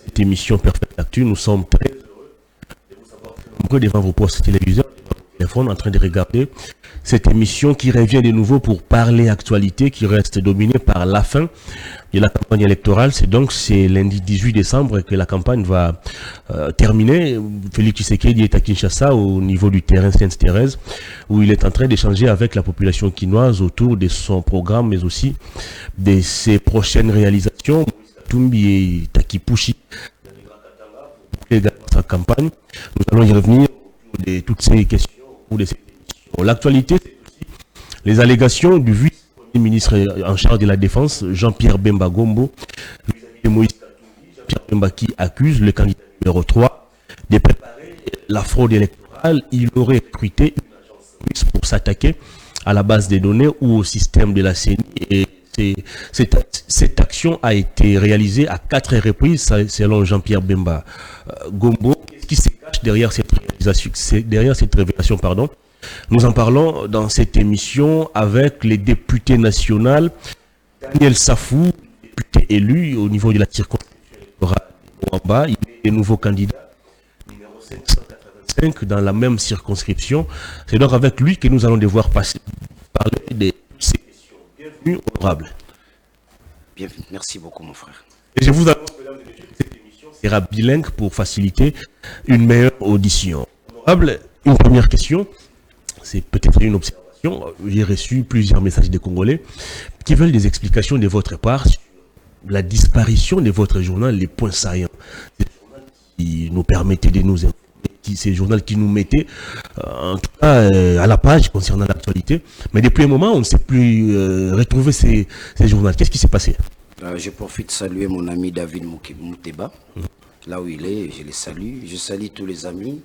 Cette émission Perfect Actu, nous sommes très heureux de vous savoir très nombreux devant vos postes téléviseurs, devant vos téléphones, en train de regarder cette émission qui revient de nouveau pour parler actualité, qui reste dominée par la fin de la campagne électorale. C'est lundi 18 décembre que la campagne va terminer. Félix Tshisekedi est à Kinshasa au niveau du terrain Sainte-Thérèse où il est en train d'échanger avec la population quinoise autour de son programme mais aussi de ses prochaines réalisations. Tumbi et Takipushi également sa campagne. Nous allons y revenir autour de toutes ces questions ou de ces questions. L'actualité, c'est aussi les allégations du vice-premier ministre en charge de la Défense, Jean-Pierre Bemba Gombo, vis-à-vis de Moïse Katumbi. Jean-Pierre Bemba qui accuse le candidat numéro 3 de préparer la fraude électorale. Il aurait recruté une agence russe pour s'attaquer à la base des données ou au système de la CENI. Et cette action a été réalisée à 4 reprises selon Jean-Pierre Bemba Gombo. Qu'est-ce qui se cache derrière cette révélation, pardon? Nous en parlons dans cette émission avec les députés nationaux. Daniel Safou, député élu au niveau de la circonscription électorale de Moamba. Il est le nouveau candidat numéro 785 dans la même circonscription. C'est donc avec lui que nous allons devoir parler de ces questions. Bienvenue, honorable. Bienvenue, merci beaucoup mon frère. Et je vous annonce, mesdames et messieurs, que cette émission sera bilingue pour faciliter une meilleure audition. Honorable, une première question, c'est peut-être une observation. J'ai reçu plusieurs messages des Congolais qui veulent des explications de votre part sur la disparition de votre journal, les points saillants. C'est le journal qui nous permettait de nous informer. C'est le journal qui nous mettait, en tout cas, à la page concernant l'actualité. Mais depuis un moment, on ne sait plus retrouver ces journaux. Qu'est-ce qui s'est passé? Je profite de saluer mon ami David Mouteba, là où il est, je les salue. Je salue tous les amis.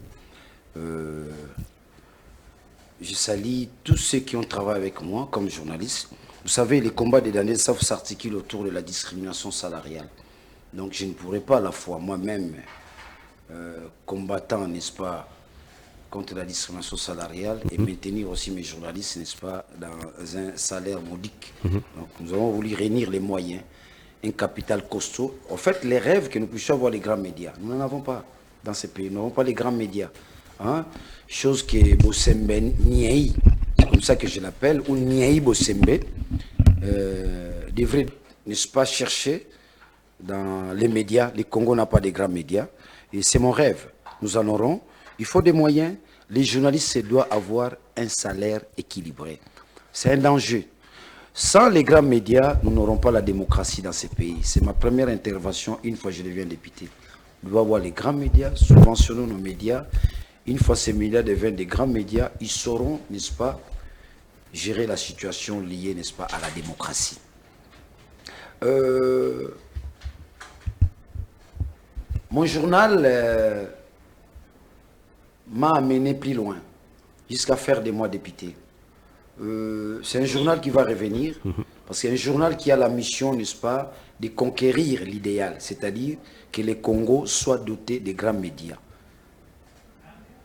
Je salue tous ceux qui ont travaillé avec moi comme journaliste. Vous savez, les combats des Daniel Safou s'articulent autour de la discrimination salariale. Donc je ne pourrais pas à la fois moi-même combattant, n'est-ce pas, contre la discrimination salariale et maintenir aussi mes journalistes, n'est-ce pas, dans un salaire modique. Donc nous avons voulu réunir les moyens, un capital costaud. En fait, les rêves que nous puissions avoir les grands médias, nous n'en avons pas dans ces pays, nous n'avons pas les grands médias. Hein? Chose que Bosembe Niaï, c'est comme ça que je l'appelle, ou Niaï Bosembe, devrait, n'est-ce pas, chercher dans les médias. Le Congo n'a pas de grands médias. Et c'est mon rêve. Nous en aurons. Il faut des moyens. Les journalistes doivent avoir un salaire équilibré. C'est un danger. Sans les grands médias, nous n'aurons pas la démocratie dans ces pays. C'est ma première intervention une fois que je deviens député. Nous devons avoir les grands médias, subventionnons nos médias. Une fois ces médias deviennent des grands médias, ils sauront, n'est-ce pas, gérer la situation liée, n'est-ce pas, à la démocratie. Mon journal m'a amené plus loin, jusqu'à faire de moi député. C'est un journal qui va revenir, parce que c'est un journal qui a la mission, n'est-ce pas, de conquérir l'idéal, c'est-à-dire que le Congo soit doté de grands médias.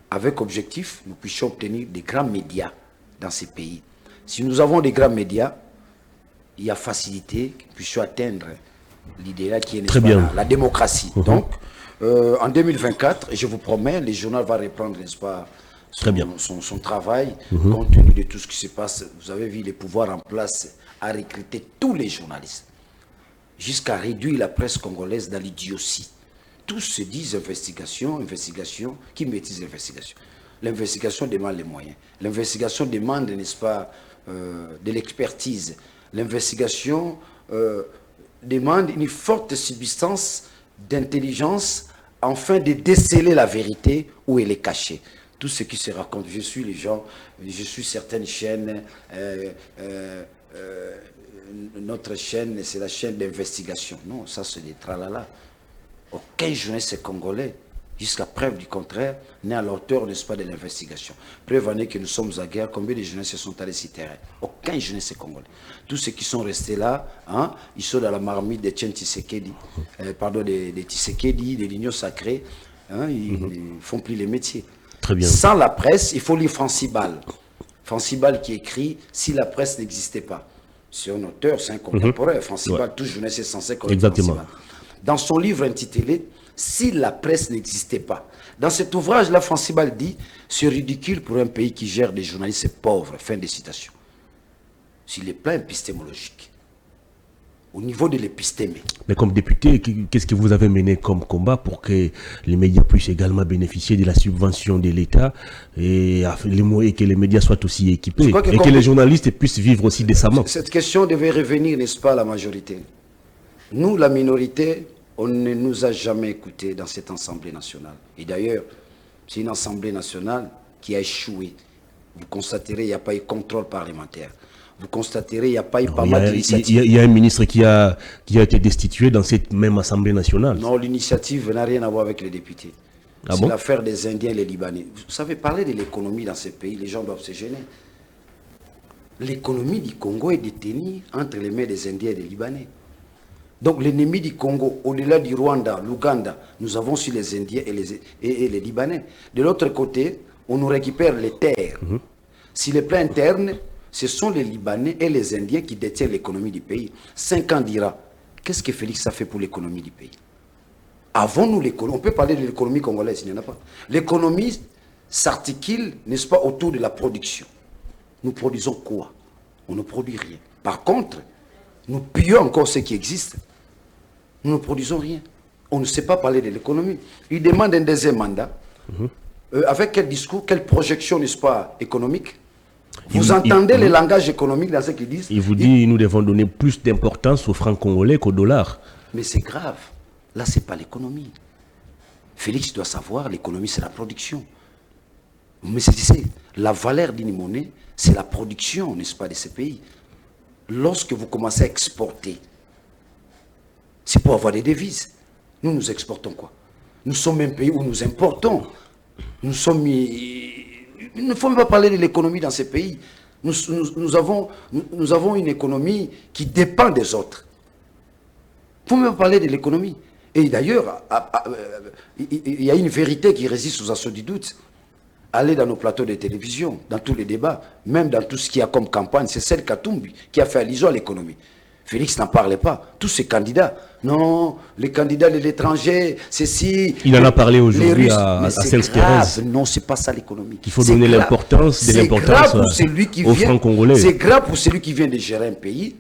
Avec objectif, nous puissions obtenir des grands médias dans ces pays. Si nous avons des grands médias, il y a facilité que nous puissions atteindre l'idéal qui est, n'est-ce pas, la démocratie. Donc, en 2024, je vous promets, le journal va reprendre, n'est-ce pas, son travail, compte tenu de tout ce qui se passe. Vous avez vu les pouvoirs en place à recruter tous les journalistes, jusqu'à réduire la presse congolaise dans l'idiotie. Tous se disent investigation, qui maîtrise l'investigation? L'investigation demande les moyens. L'investigation demande, n'est-ce pas, de l'expertise. L'investigation demande une forte substance d'intelligence afin de déceler la vérité où elle est cachée. Tout ce qui se raconte, je suis les gens, je suis certaines chaînes, notre chaîne, c'est la chaîne d'investigation. Non, ça c'est des tralala. Aucun journaliste congolais, jusqu'à preuve du contraire, n'est à la hauteur, n'est-ce pas, de l'investigation. Preuve en est que nous sommes à guerre, combien de journalistes sont allés sur terrain? Aucun journaliste congolais. Tous ceux qui sont restés là, hein, ils sont dans la marmite de Tien Tshisekedi, de Tshisekedi, de l'Union sacrée, hein, ils ne font plus les métiers. Très bien. Sans la presse, il faut lire Francibal. Francibal qui écrit « Si la presse n'existait pas ». C'est un auteur, c'est un contemporain. Francibal, tout journaliste est censé connaître Francibal. dans son livre intitulé « Si la presse n'existait pas ». Dans cet ouvrage-là, Francibal dit « C'est ridicule pour un pays qui gère des journalistes pauvres ». Fin de citation. Sur les plans épistémologiques, au niveau de l'épistémé. Mais comme député, qu'est-ce que vous avez mené comme combat pour que les médias puissent également bénéficier de la subvention de l'État et que les médias soient aussi équipés et que les journalistes puissent vivre aussi décemment? Cette question devait revenir, n'est-ce pas, à la majorité. Nous, la minorité, on ne nous a jamais écoutés dans cette Assemblée nationale. Et d'ailleurs, c'est une Assemblée nationale qui a échoué. Vous constaterez, il n'y a pas eu de contrôle parlementaire. Vous constaterez, il n'y a pas eu pas mal d'initiatives. Il y a un ministre qui a été destitué dans cette même Assemblée nationale. Non, l'initiative n'a rien à voir avec les députés. Ah c'est bon? l'affaire des Indiens et les Libanais. Vous savez, parler de l'économie dans ces pays, les gens doivent se gêner. L'économie du Congo est détenue entre les mains des Indiens et des Libanais. Donc l'ennemi du Congo, au-delà du Rwanda, l'Ouganda, nous avons sur les Indiens et les Libanais. De l'autre côté, on nous récupère les terres. Si les plans internes, ce sont les Libanais et les Indiens qui détiennent l'économie du pays. 5 ans dira, qu'est-ce que Félix a fait pour l'économie du pays? Avons-nous l'économie? On peut parler de l'économie congolaise, il n'y en a pas. L'économie s'articule, n'est-ce pas, autour de la production. Nous produisons quoi? On ne produit rien. Par contre, nous pillons encore ce qui existe. Nous ne produisons rien. On ne sait pas parler de l'économie. Il demande un deuxième mandat. Avec quel discours, quelle projection, n'est-ce pas, économique? Vous entendez le langage économique dans ce qu'ils disent? Il vous dit nous devons donner plus d'importance au franc congolais qu'au dollar. Mais c'est grave. Là, ce n'est pas l'économie. Félix doit savoir, l'économie, c'est la production. Mais c'est la valeur d'une monnaie, c'est la production, n'est-ce pas, de ces pays. Lorsque vous commencez à exporter, c'est pour avoir des devises. Nous exportons quoi? Nous sommes un pays où nous importons. Il ne faut même pas parler de l'économie dans ces pays. Nous avons une économie qui dépend des autres. Il ne faut même pas parler de l'économie. Et d'ailleurs, il y a une vérité qui résiste aux assauts du doute. Allez dans nos plateaux de télévision, dans tous les débats, même dans tout ce qu'il y a comme campagne, c'est celle Katumbi qui a fait allusion à l'économie. Félix n'en parlait pas. Tous ces candidats, non, les candidats de l'étranger, c'est si... Il en a parlé aujourd'hui à Saint-Thérèse. Non, c'est pas ça l'économie. Il faut donner l'importance aux francs congolais. C'est grave pour celui qui vient de gérer un pays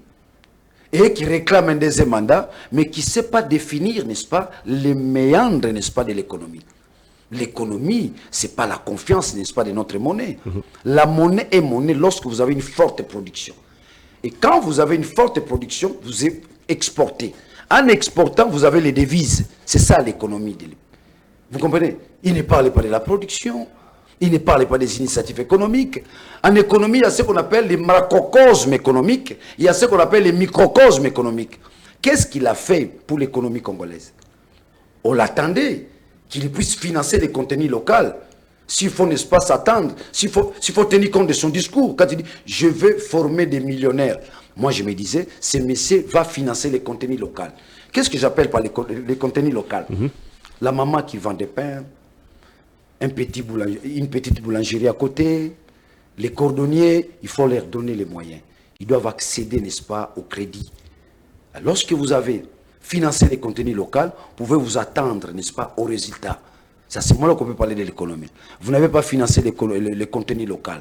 et qui réclame un deuxième mandat, mais qui ne sait pas définir, n'est-ce pas, les méandres, n'est-ce pas, de l'économie. L'économie, ce n'est pas la confiance, n'est-ce pas, de notre monnaie. La monnaie est monnaie lorsque vous avez une forte production. Et quand vous avez une forte production, vous exportez. En exportant, vous avez les devises. C'est ça l'économie. Vous comprenez? Il ne parle pas de la production. Il ne parle pas des initiatives économiques. En économie, il y a ce qu'on appelle les macrocosmes économiques. Il y a ce qu'on appelle les microcosmes économiques. Qu'est-ce qu'il a fait pour l'économie congolaise? On l'attendait qu'il puisse financer les contenus locaux. S'il faut, n'est-ce pas, s'attendre, s'il faut tenir compte de son discours, quand il dit « je veux former des millionnaires », moi je me disais, ce monsieur va financer les contenus locaux. Qu'est-ce que j'appelle par les contenus locaux? La maman qui vend des pains, une petite boulangerie à côté, les cordonniers, il faut leur donner les moyens. Ils doivent accéder, n'est-ce pas, au crédit. Lorsque vous avez financé les contenus locaux, vous pouvez vous attendre, n'est-ce pas, aux résultats. C'est moi qu'on peut parler de l'économie. Vous n'avez pas financé les contenus locaux.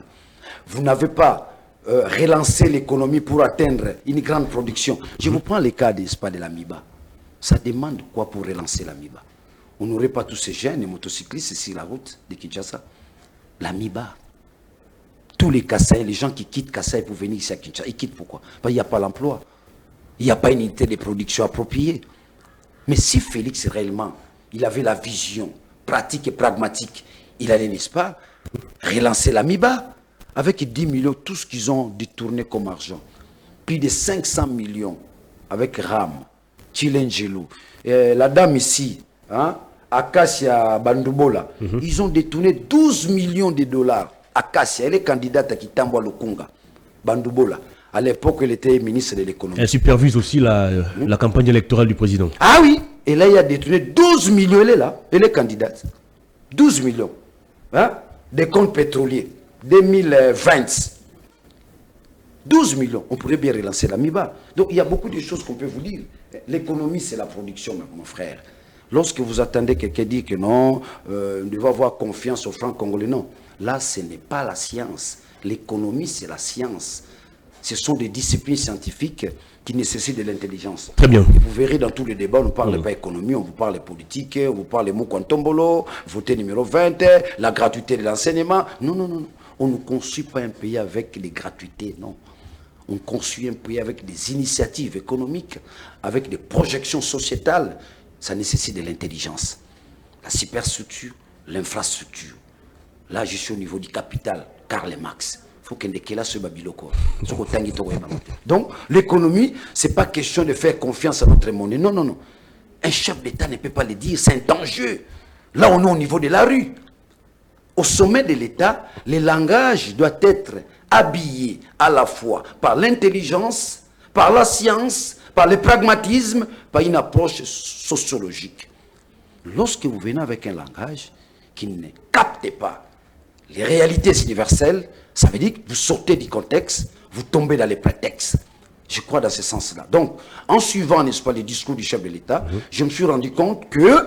Vous n'avez pas relancé l'économie pour atteindre une grande production. Je vous prends le cas de l'Amiba. Ça demande quoi pour relancer l'Amiba? On n'aurait pas tous ces jeunes et motocyclistes sur la route de Kinshasa. L'Amiba. Tous les Kassai, les gens qui quittent Kassai pour venir ici à Kinshasa, ils quittent pourquoi? Parce qu'il n'y a pas l'emploi. Il n'y a pas une unité de production appropriée. Mais si Félix réellement, il avait la vision pratique et pragmatique, il allait, n'est-ce pas, relancer l'Amiba avec 10 millions, tout ce qu'ils ont détourné comme argent. Plus de 500 millions avec RAM, Chilengelo, la dame ici, hein, Acacia Bandubola, ils ont détourné 12 millions de dollars. Acacia, elle est candidate à Kitambwa Lukunga, Bandubola. À l'époque, elle était ministre de l'économie. Elle supervise aussi la campagne électorale du président. Ah oui, et là, il a détourné 12 millions, elle est là, elle est candidate. 12 millions, hein, des comptes pétroliers, 2020. 12 millions, on pourrait bien relancer la MIBA. Donc il y a beaucoup de choses qu'on peut vous dire. L'économie, c'est la production, mon frère. Lorsque vous attendez quelqu'un dire que non, on doit avoir confiance au franc congolais, non. Là, ce n'est pas la science. L'économie, c'est la science. Ce sont des disciplines scientifiques qui nécessitent de l'intelligence. Très bien. Et vous verrez dans tous les débats, on ne parle pas économie, on vous parle politique, on vous parle Moukantombolo, voter numéro 20, la gratuité de l'enseignement. Non, non, non, non. On ne construit pas un pays avec des gratuités, non. On construit un pays avec des initiatives économiques, avec des projections sociétales. Ça nécessite de l'intelligence. La superstructure, l'infrastructure. Là, je suis au niveau du capital, Karl Marx. Il faut qu'il là ce babiloko. Donc, l'économie, ce n'est pas question de faire confiance à notre monnaie. Non, non, non. Un chef d'État ne peut pas le dire. C'est un danger. Là, on est au niveau de la rue. Au sommet de l'État, le langage doit être habillé à la fois par l'intelligence, par la science, par le pragmatisme, par une approche sociologique. Lorsque vous venez avec un langage qui ne capte pas les réalités universelles, ça veut dire que vous sortez du contexte, vous tombez dans les prétextes. Je crois dans ce sens-là. Donc, en suivant, n'est-ce pas, les discours du chef de l'État, je me suis rendu compte que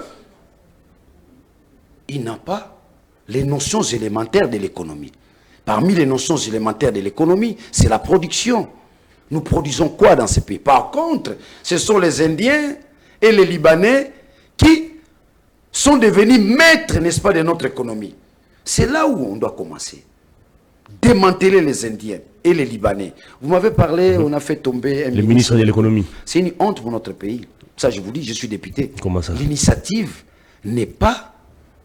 il n'a pas les notions élémentaires de l'économie. Parmi les notions élémentaires de l'économie, c'est la production. Nous produisons quoi dans ce pays? Par contre, ce sont les Indiens et les Libanais qui sont devenus maîtres, n'est-ce pas, de notre économie. C'est là où on doit commencer. Démanteler les Indiens et les Libanais. Vous m'avez parlé, on a fait tomber le ministre de l'économie. C'est une honte pour notre pays. Ça, je vous dis, je suis député. Comment ça? L'initiative ne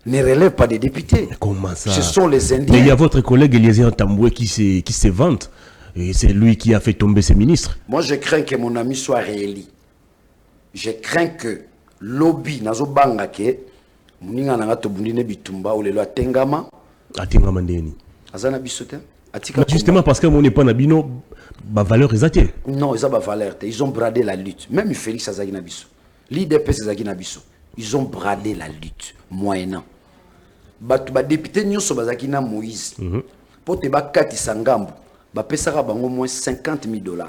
relève pas des députés. Comment ça? Ce sont les Indiens. Mais il y a votre collègue Eliezer Tamboué qui se vante. Et c'est lui qui a fait tomber ses ministres. Moi, je crains que mon ami soit réélu. Je crains que lobby nazo bangake muninga nanga to bundine bitumba ou le loi tengama atengama ndeni azana bisote atika justement parce que mon n'est pas nabino ba valeur exatée. Non, ils ont ba valeur, ils ont bradé la lutte. Même Félix Azaki Nabiso, l'IDPS Azaki Nabiso, ils ont bradé la lutte moyennant ba député nyonso bazaki na Moïse pour te ba katisa ngambo ba pesaka bango moins $50,000.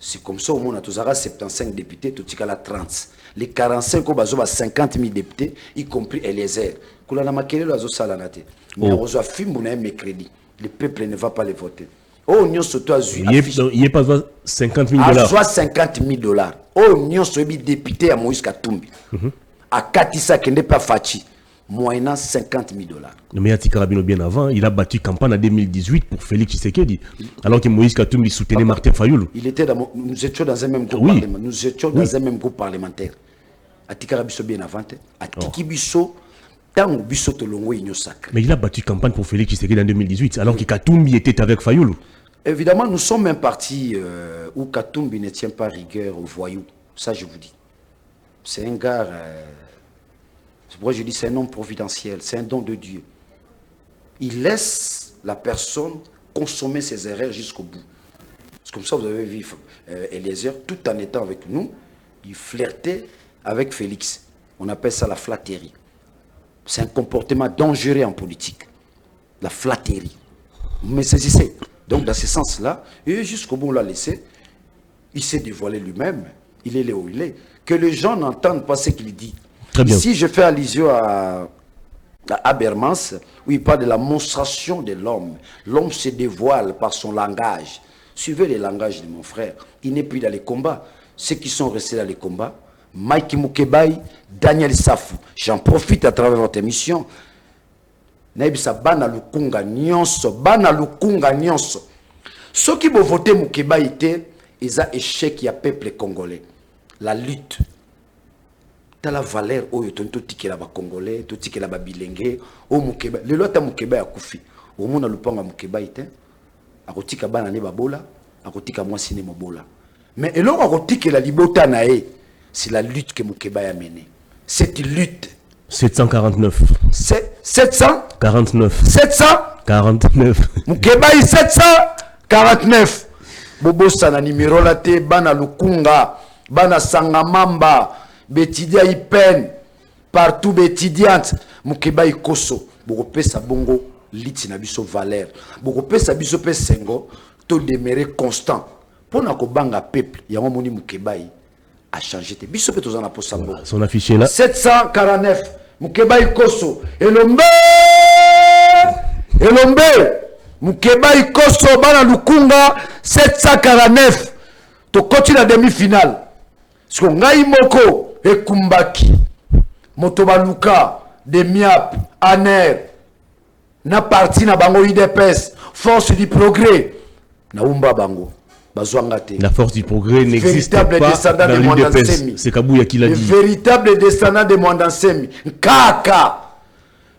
C'est comme ça au monde, nous avons 75 députés, tout à 30. Les 45, nous avons 50 000 députés, y compris Eliezer. Nous avons marqué le salanate. Mais nous avons fait mes crédits. Le peuple ne va pas les voter. Oh, nous avons il n'y a pas $50,000. Soit $50,000. Oh, nous avons député à Moïse Katumbi. À Katissa, qui n'est pas Fachi. Moyennant $50,000. Mais Karabino bien avant, il a battu campagne en 2018 pour Félix Tshisekedi, alors que Moïse Katumbi soutenait Martin Fayoulou. Nous étions dans un même groupe parlementaire. Nous étions dans un même groupe parlementaire. Atikarabiso bien avant, Atikibiso, tant Biso Tolongo Igno Sacré. Mais il a battu campagne pour Félix Tshisekedi en 2018, alors que Katumbi était avec Fayoulou. Évidemment, nous sommes un parti où Katumbi ne tient pas rigueur aux voyous. Ça, je vous dis. C'est un gars. Moi, je dis c'est un homme providentiel, c'est un don de Dieu. Il laisse la personne consommer ses erreurs jusqu'au bout. C'est comme ça que vous avez vu Eliezer, tout en étant avec nous, il flirtait avec Félix. On appelle ça la flatterie. C'est un comportement dangereux en politique. La flatterie. Mais saisissez. Donc, dans ce sens-là, et jusqu'au bout, on l'a laissé. Il s'est dévoilé lui-même. Il est là où il est. Que les gens n'entendent pas ce qu'il dit. Très bien. Ici, je fais allusion à Habermas, où il parle de la monstration de l'homme. L'homme se dévoile par son langage. Suivez le langage de mon frère. Il n'est plus dans les combats. Ceux qui sont restés dans les combats, Mike Mukebai, Daniel Safou. J'en profite à travers votre émission. Naibisa bana lukunga nyonso, bana lukunga nyonso. Ceux qui vont voter Mukebai étaient, ils ont échec à peuple congolais. La lutte. T'as la valeur où tu as la Congolais, tu as la Bilenge, au Mukeba. Le lot à Mukeba a koufi. Au monde a le pang à Mukeba était. A rotika banane babola, a rotika moi ciné mobola. Mais et l'on a rotika la libota nae. C'est la lutte que Mukeba a menée. Cette lutte. 749. C'est 749. 749. Mukeba 749. Bobo sana numéro la te bana lukunga, bana sangamamba. Betidia ipen partout betidiante Mukeba ikoso boko pesa bongo liti na biso valeur boko pesa biso pe sengo to demeurer constant pour na ko banga peuple ya moni Mukebai a changé te biso pe tozana pour sambo son affiché là 749 Mukebai Koso Elombe Mukebai Koso bana Lukunga 749 to koti la demi-finale parce que ngai moko ekumbaki moto baluka de miap aner na parti na bango IDPS force du progrès na umba bango bazwangate la force du progrès n'existe pas dans l'UDPS. C'est Kabouya qui l'a dit. Le véritable descendant de Mwandansemi Kaka.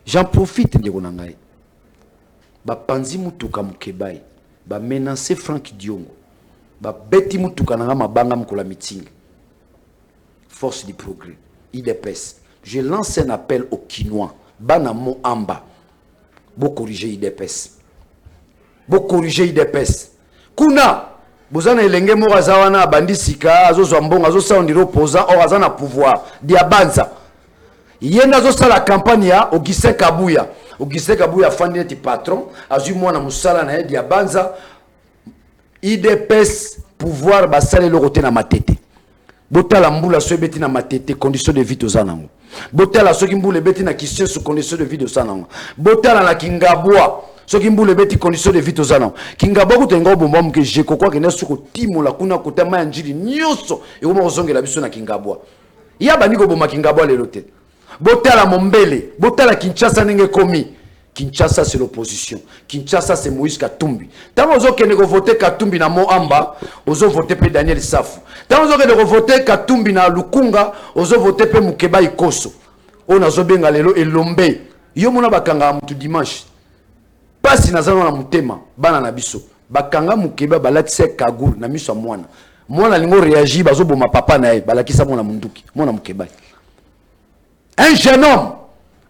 J'en profite ndeko na ngai ba panzi mutuka Mukebai ba menacer Frank Diongo ba beti mutuka na mabanga mkola meeting force du progrès IDPS. Je lance un appel aux Kinois bana mo amba bo corriger IDPS kuna bozana elenge mo azawana bandi sika azozwa mbongo azosala ndiro opposant or azana pouvoir dia banza yenda azosala campagne ya Augustin Kabuya fandi patron azu mwana musala na dia banza IDPS pouvoir basale le côté na matete botala mbula so beti na matete condition de vie tozanango botala soki mbula beti na question sous condition de vie tozanango botala na Kingabwa soki mbula beti condition de vie tozanango Kingabwa kutenga bomba mke je kokwa kena suko timola kuna kutama ya njiri nyoso ekoma kozongela biso na Kingabwa ya baniko bomba Kingabwa lelo te botala Mombele botala Kinshasa nenge komi Kinshasa c'est l'opposition. Kinshasa c'est Moïse Katumbi. Tant ozo kene ko voter Katumbi na Moamba, ozo voter pe Daniel Safu. Tant ozo kene ko voter Katumbi na Lukunga, ozo voter pe Mukebai Koso. On azo benga lelo Elombe. Yo mona bakanga mutu dimanche. Pasi nazana na mutema bana na biso. Bakanga Mukeba balatise kaguru na miso mwana. Mwana lingo réagir bazo boma papa na ye balakisa mwana munduki. Mwana Mukebai. Un jeune homme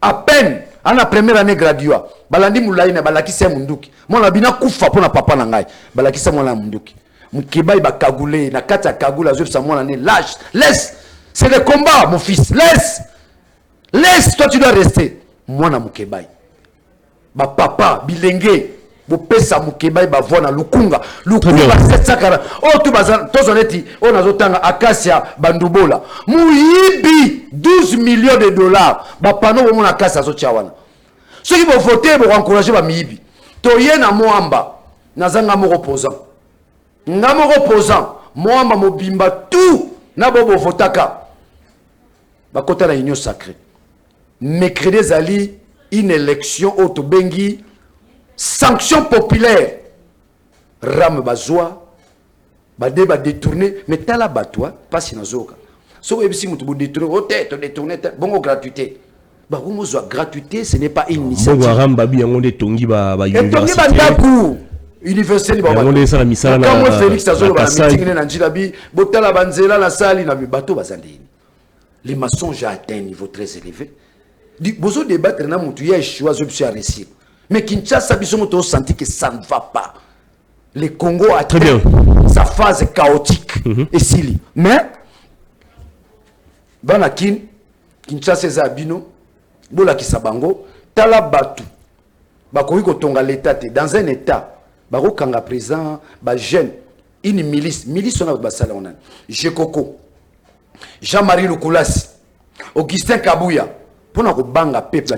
à peine en la première année graduat balandi mulai na balakisa munduki mwana bina kufa pona papa na ngai balakisa mwana munduki Mukebai bakagule na kata kagula zo sa mwana ne lâche laisse c'est le combat mon fils laisse toi tu dois rester mwana Mukebai ba papa bilenge bo pesa Mukebai ba voix na Lukunga 740 oh tu bazan tozoneti on azotanga Acacia Bandubola muyibi 12 millions de dollars ba pano bo mona Acacia zo chawana ceux qui vont voter pour encourager ba miyibi to yena moamba nazanga mo opposant ngamo opposant moamba mobimba tout na bobo votaka ba kota na union sacrée mercredi zali une élection auto bengi sanction populaire ram bazwa bade ba détourner mais tala batwa pas nazoka so ebisi mutu bo détourner to détourner bongo gratuité ba rumozwa gratuité ce n'est pas une initiative bongo ram babi yango de tongi ba université tongi ba ndaku université ni ba yango de sala misala na comme Félix Azolo ba meeting na njilabi botala banzela la sali na bato bazandini les maçons j'ai atteint un niveau très élevé bozo débattre na mutu ya choisi option à réussir. Mais Kinshasa, on a senti que ça ne va pas. Le Congo a très bien sa phase chaotique. Et Sili. Mais, Banakin, Kinshasa est abino, Bola Kisabango, Talabatu, Bakoiko Tonga l'État, dans un État, Baro Kanga présent, jeune, une milice, on a basala on a. Jekoko, Jean-Marie Lukulasi, Augustin Kabuya.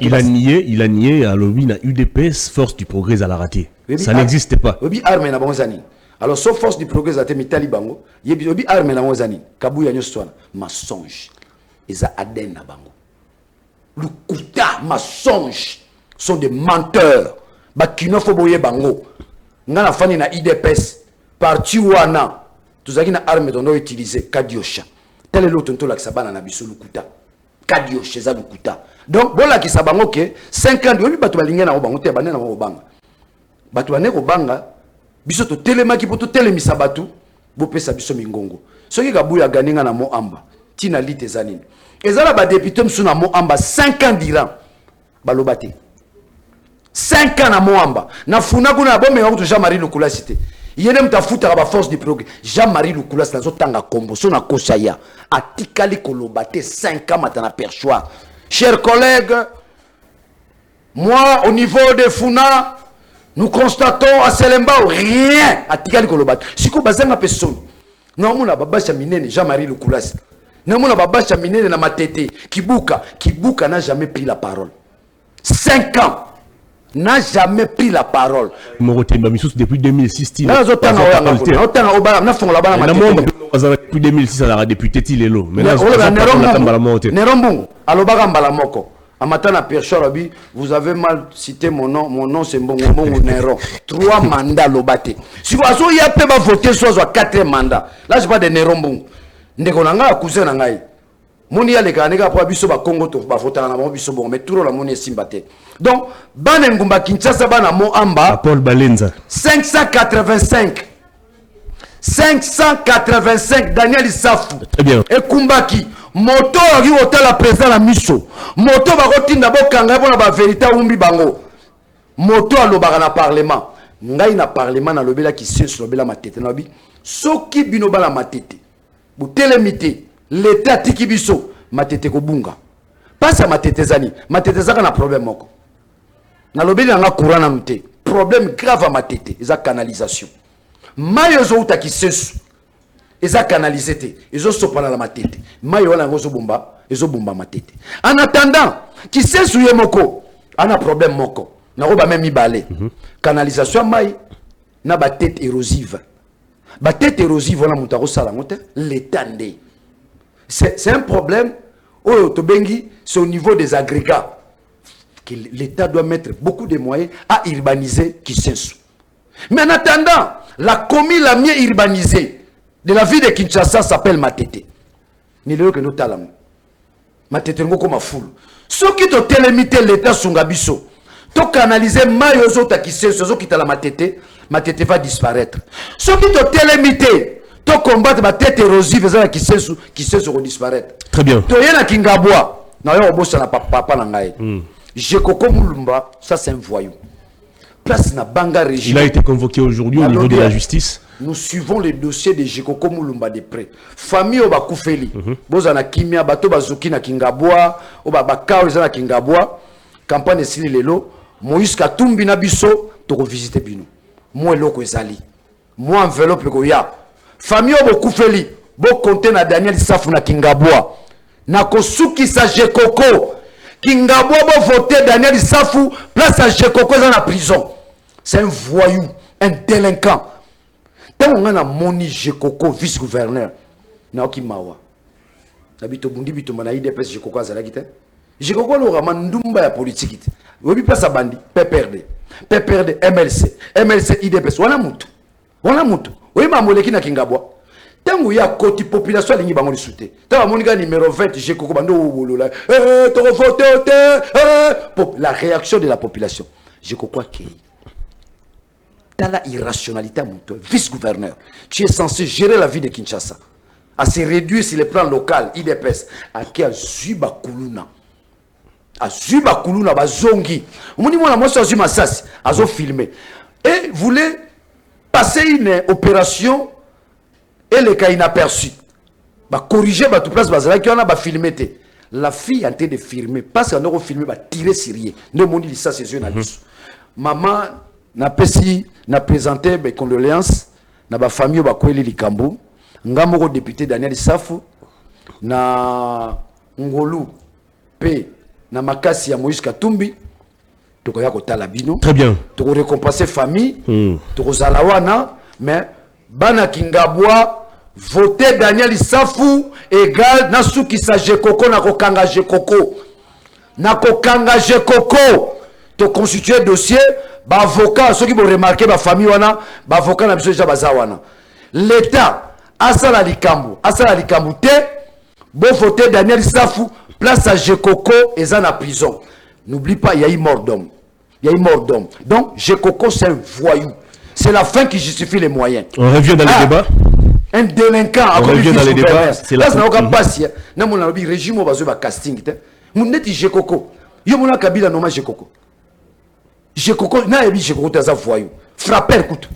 Il a nié à l'OBI na UDPS force du progrès à la raté. Ça n'existe pas. Obi armé na bonzani. Alors sauf force du progrès à mitali bango, yebi obi armé na bonzani. Kabuya nyoswana mensonge. Eza aden na bango. Lukuta mensonge sont des menteurs. Ba kino foboye bango. Ngana fani na UDPS parti wana. Tuzaki na armé dono utiliser Kadiosha. Tel est l'autre tonto la sabana na biso lukuta. Kadio chez Lukuta. Donc, bon là qui sabango que 5 ans de batu balinga na obango te banana na obanga. Batu bané obanga biso to telema ki poto telemisa batu bo pesa biso mingongo. Soki kabuya ganinga na mo amba tina lite zanini. Ezala ba député msuna mo amba 5 ans d'Iran. Balobate. 5 ans na mo amba. Na funa kuna bombe wa kutu Jean-Marie Lukula cité. Yene mtafuta ba force du progrès. Jean-Marie Lukula nazo tanga kombo so na kosaya. Atikali kolobate 5 ans matana perchoir. Chers collègues, moi au niveau de Funa, Nous constatons à Selembao rien à Tikali Kolobat. Si vous avez une personne, nous avons un baba chaminene, Jean-Marie Loukulas. Nous avons un baba chaminene na matete. Kibuka n'a jamais pris la parole. 5 ans n'a jamais pris la parole. Depuis 2006, depuis 2006, elle a député Tilelo. Vous avez mal cité mon nom c'est Mbongo Néron. 3 mandats Lobate. Si vous avez voté soit 4 mandats. Là je parle de Néron Mbongo. Ndeko nanga cousin nanga. Moni ya leka nega pour biso ba Congo to ba voter na biso bon mais tout la moni simbate. Donc bana ngumba Kinshasa bana mo amba Paul Balenza 585 Daniel Safu. Très bien. Et Kumbaki moto ri otala président la miso moto ba kotinda bokanga bona ba vérité umbi bango moto alobaka na parlement ngai na parlement na lobela ki sensu lobela matete na bi soki bino bala matete butelemité l'état tiki biso matete ko bunga pasa matete zani matete zaka na problème moko na lobela nga courant na mute problème grave à matete eza canalisation mayo zo utaki sensu eza canalisé te ezo sopana la matete mayo wana ngozo bomba matete en attendant qui sait souye moko ana problème moko na roba même mibale canalisation mai na ba tête érosive wana mutako sala ngote l'état ndé c'est un problème oh tobengi c'est au niveau des agrégats que l'état doit mettre beaucoup de moyens à urbaniser Kisensu. Mais en attendant la commune la mieux urbanisée de la ville de Kinshasa s'appelle Matete. Ni le que nous talam. Matete ngo comme foule. Ce qui te télémité l'état sungabiso. To canaliser mayozo ta Kisensu zo qui ta la Matete va disparaître. Ce qui te télémité to combattre ma tête érosive za Kisensu va disparaître. Très bien. To yena Kingabwa na yo bossa na papa na ngai. Jekoko Mulumba, ça c'est un voyou. Place na Banga régime. Il a été convoqué aujourd'hui au niveau de la justice. Nous suivons les dossiers de Jekoko Mulumba de près. Famille Oba Koufeli. Bozana Kimia, Bato Bazuki na Kingabwa, Oba Bakao na Kingabwa, campagne de Sili Lelo, Moïse Katumbi na biso, to visiter bino. Moi loko ezali. Moi enveloppe ko ya. Famille Oba Koufeli, bo compter na Daniel Safu na Kingabwa. Na kosuki sa Jekoko. Kingabwa bo voter Daniel Safu, place à Jekoko dans la prison. C'est un voyou, un délinquant. Tant on a moni Jekoko vice-gouverneur, Naoki Mawa. Nabito bundi bito mana IDPS Jekoko azalaki te. Jekoko lo rama ndumba ya politique. Webi place bandi, PPRD, MLC IDPS. Wana mutu. Webi mamoleki na Kingabwa. Tango ya koti population lingi bango lisute. Tango monika numéro 20 Jekoko bando wolola. La réaction de la population. Jekoko akei. Dans la irrationalité à mon vice-gouverneur, tu es censé gérer la vie de Kinshasa, à se réduire sur le plan local, IDPS, à qui a Zuba Kuluna. À Zuba Kuluna, Bazongi. On dit, moi, je suis Massas, à zo filmer. Et voulait passer une opération et le cas inaperçu. Corriger, tout place, qui en a filmé. La fille a été de filmer, parce qu'on a filmé, tirer sur rien. Ne m'ont dit ça, c'est yeux. Maman, na présenté mes condoléances na ba famille ba kweli likambo ngamoko député Daniel Safu na ngolu pe na makasi ya Moïse Katumbi tokoya kotala bino. Très bien. Toko récompenser famille toko zalawana mais bana Kingabwa voter Daniel Safu égal na suki sa Jekoko na kokanga Jekoko to constituer dossier ba avocat ceux qui vont remarquer ba famille wana ba avocat na biso déjà bazawana l'état asala likambo te bo voter Daniel Safu place à Jekoko et en prison. N'oublie pas il y a eu mort d'homme. Donc Jekoko c'est un voyou. C'est la fin qui justifie les moyens. On revient dans les débats. Un délinquant on revient dans les débats. C'est là ça n'a pas si na mon régime au bazo ba casting te. Mon net Jekoko. Yo mon Kabila no ma Jekoko. Jekoko na yebi Jekoko taza voyou frapper kutu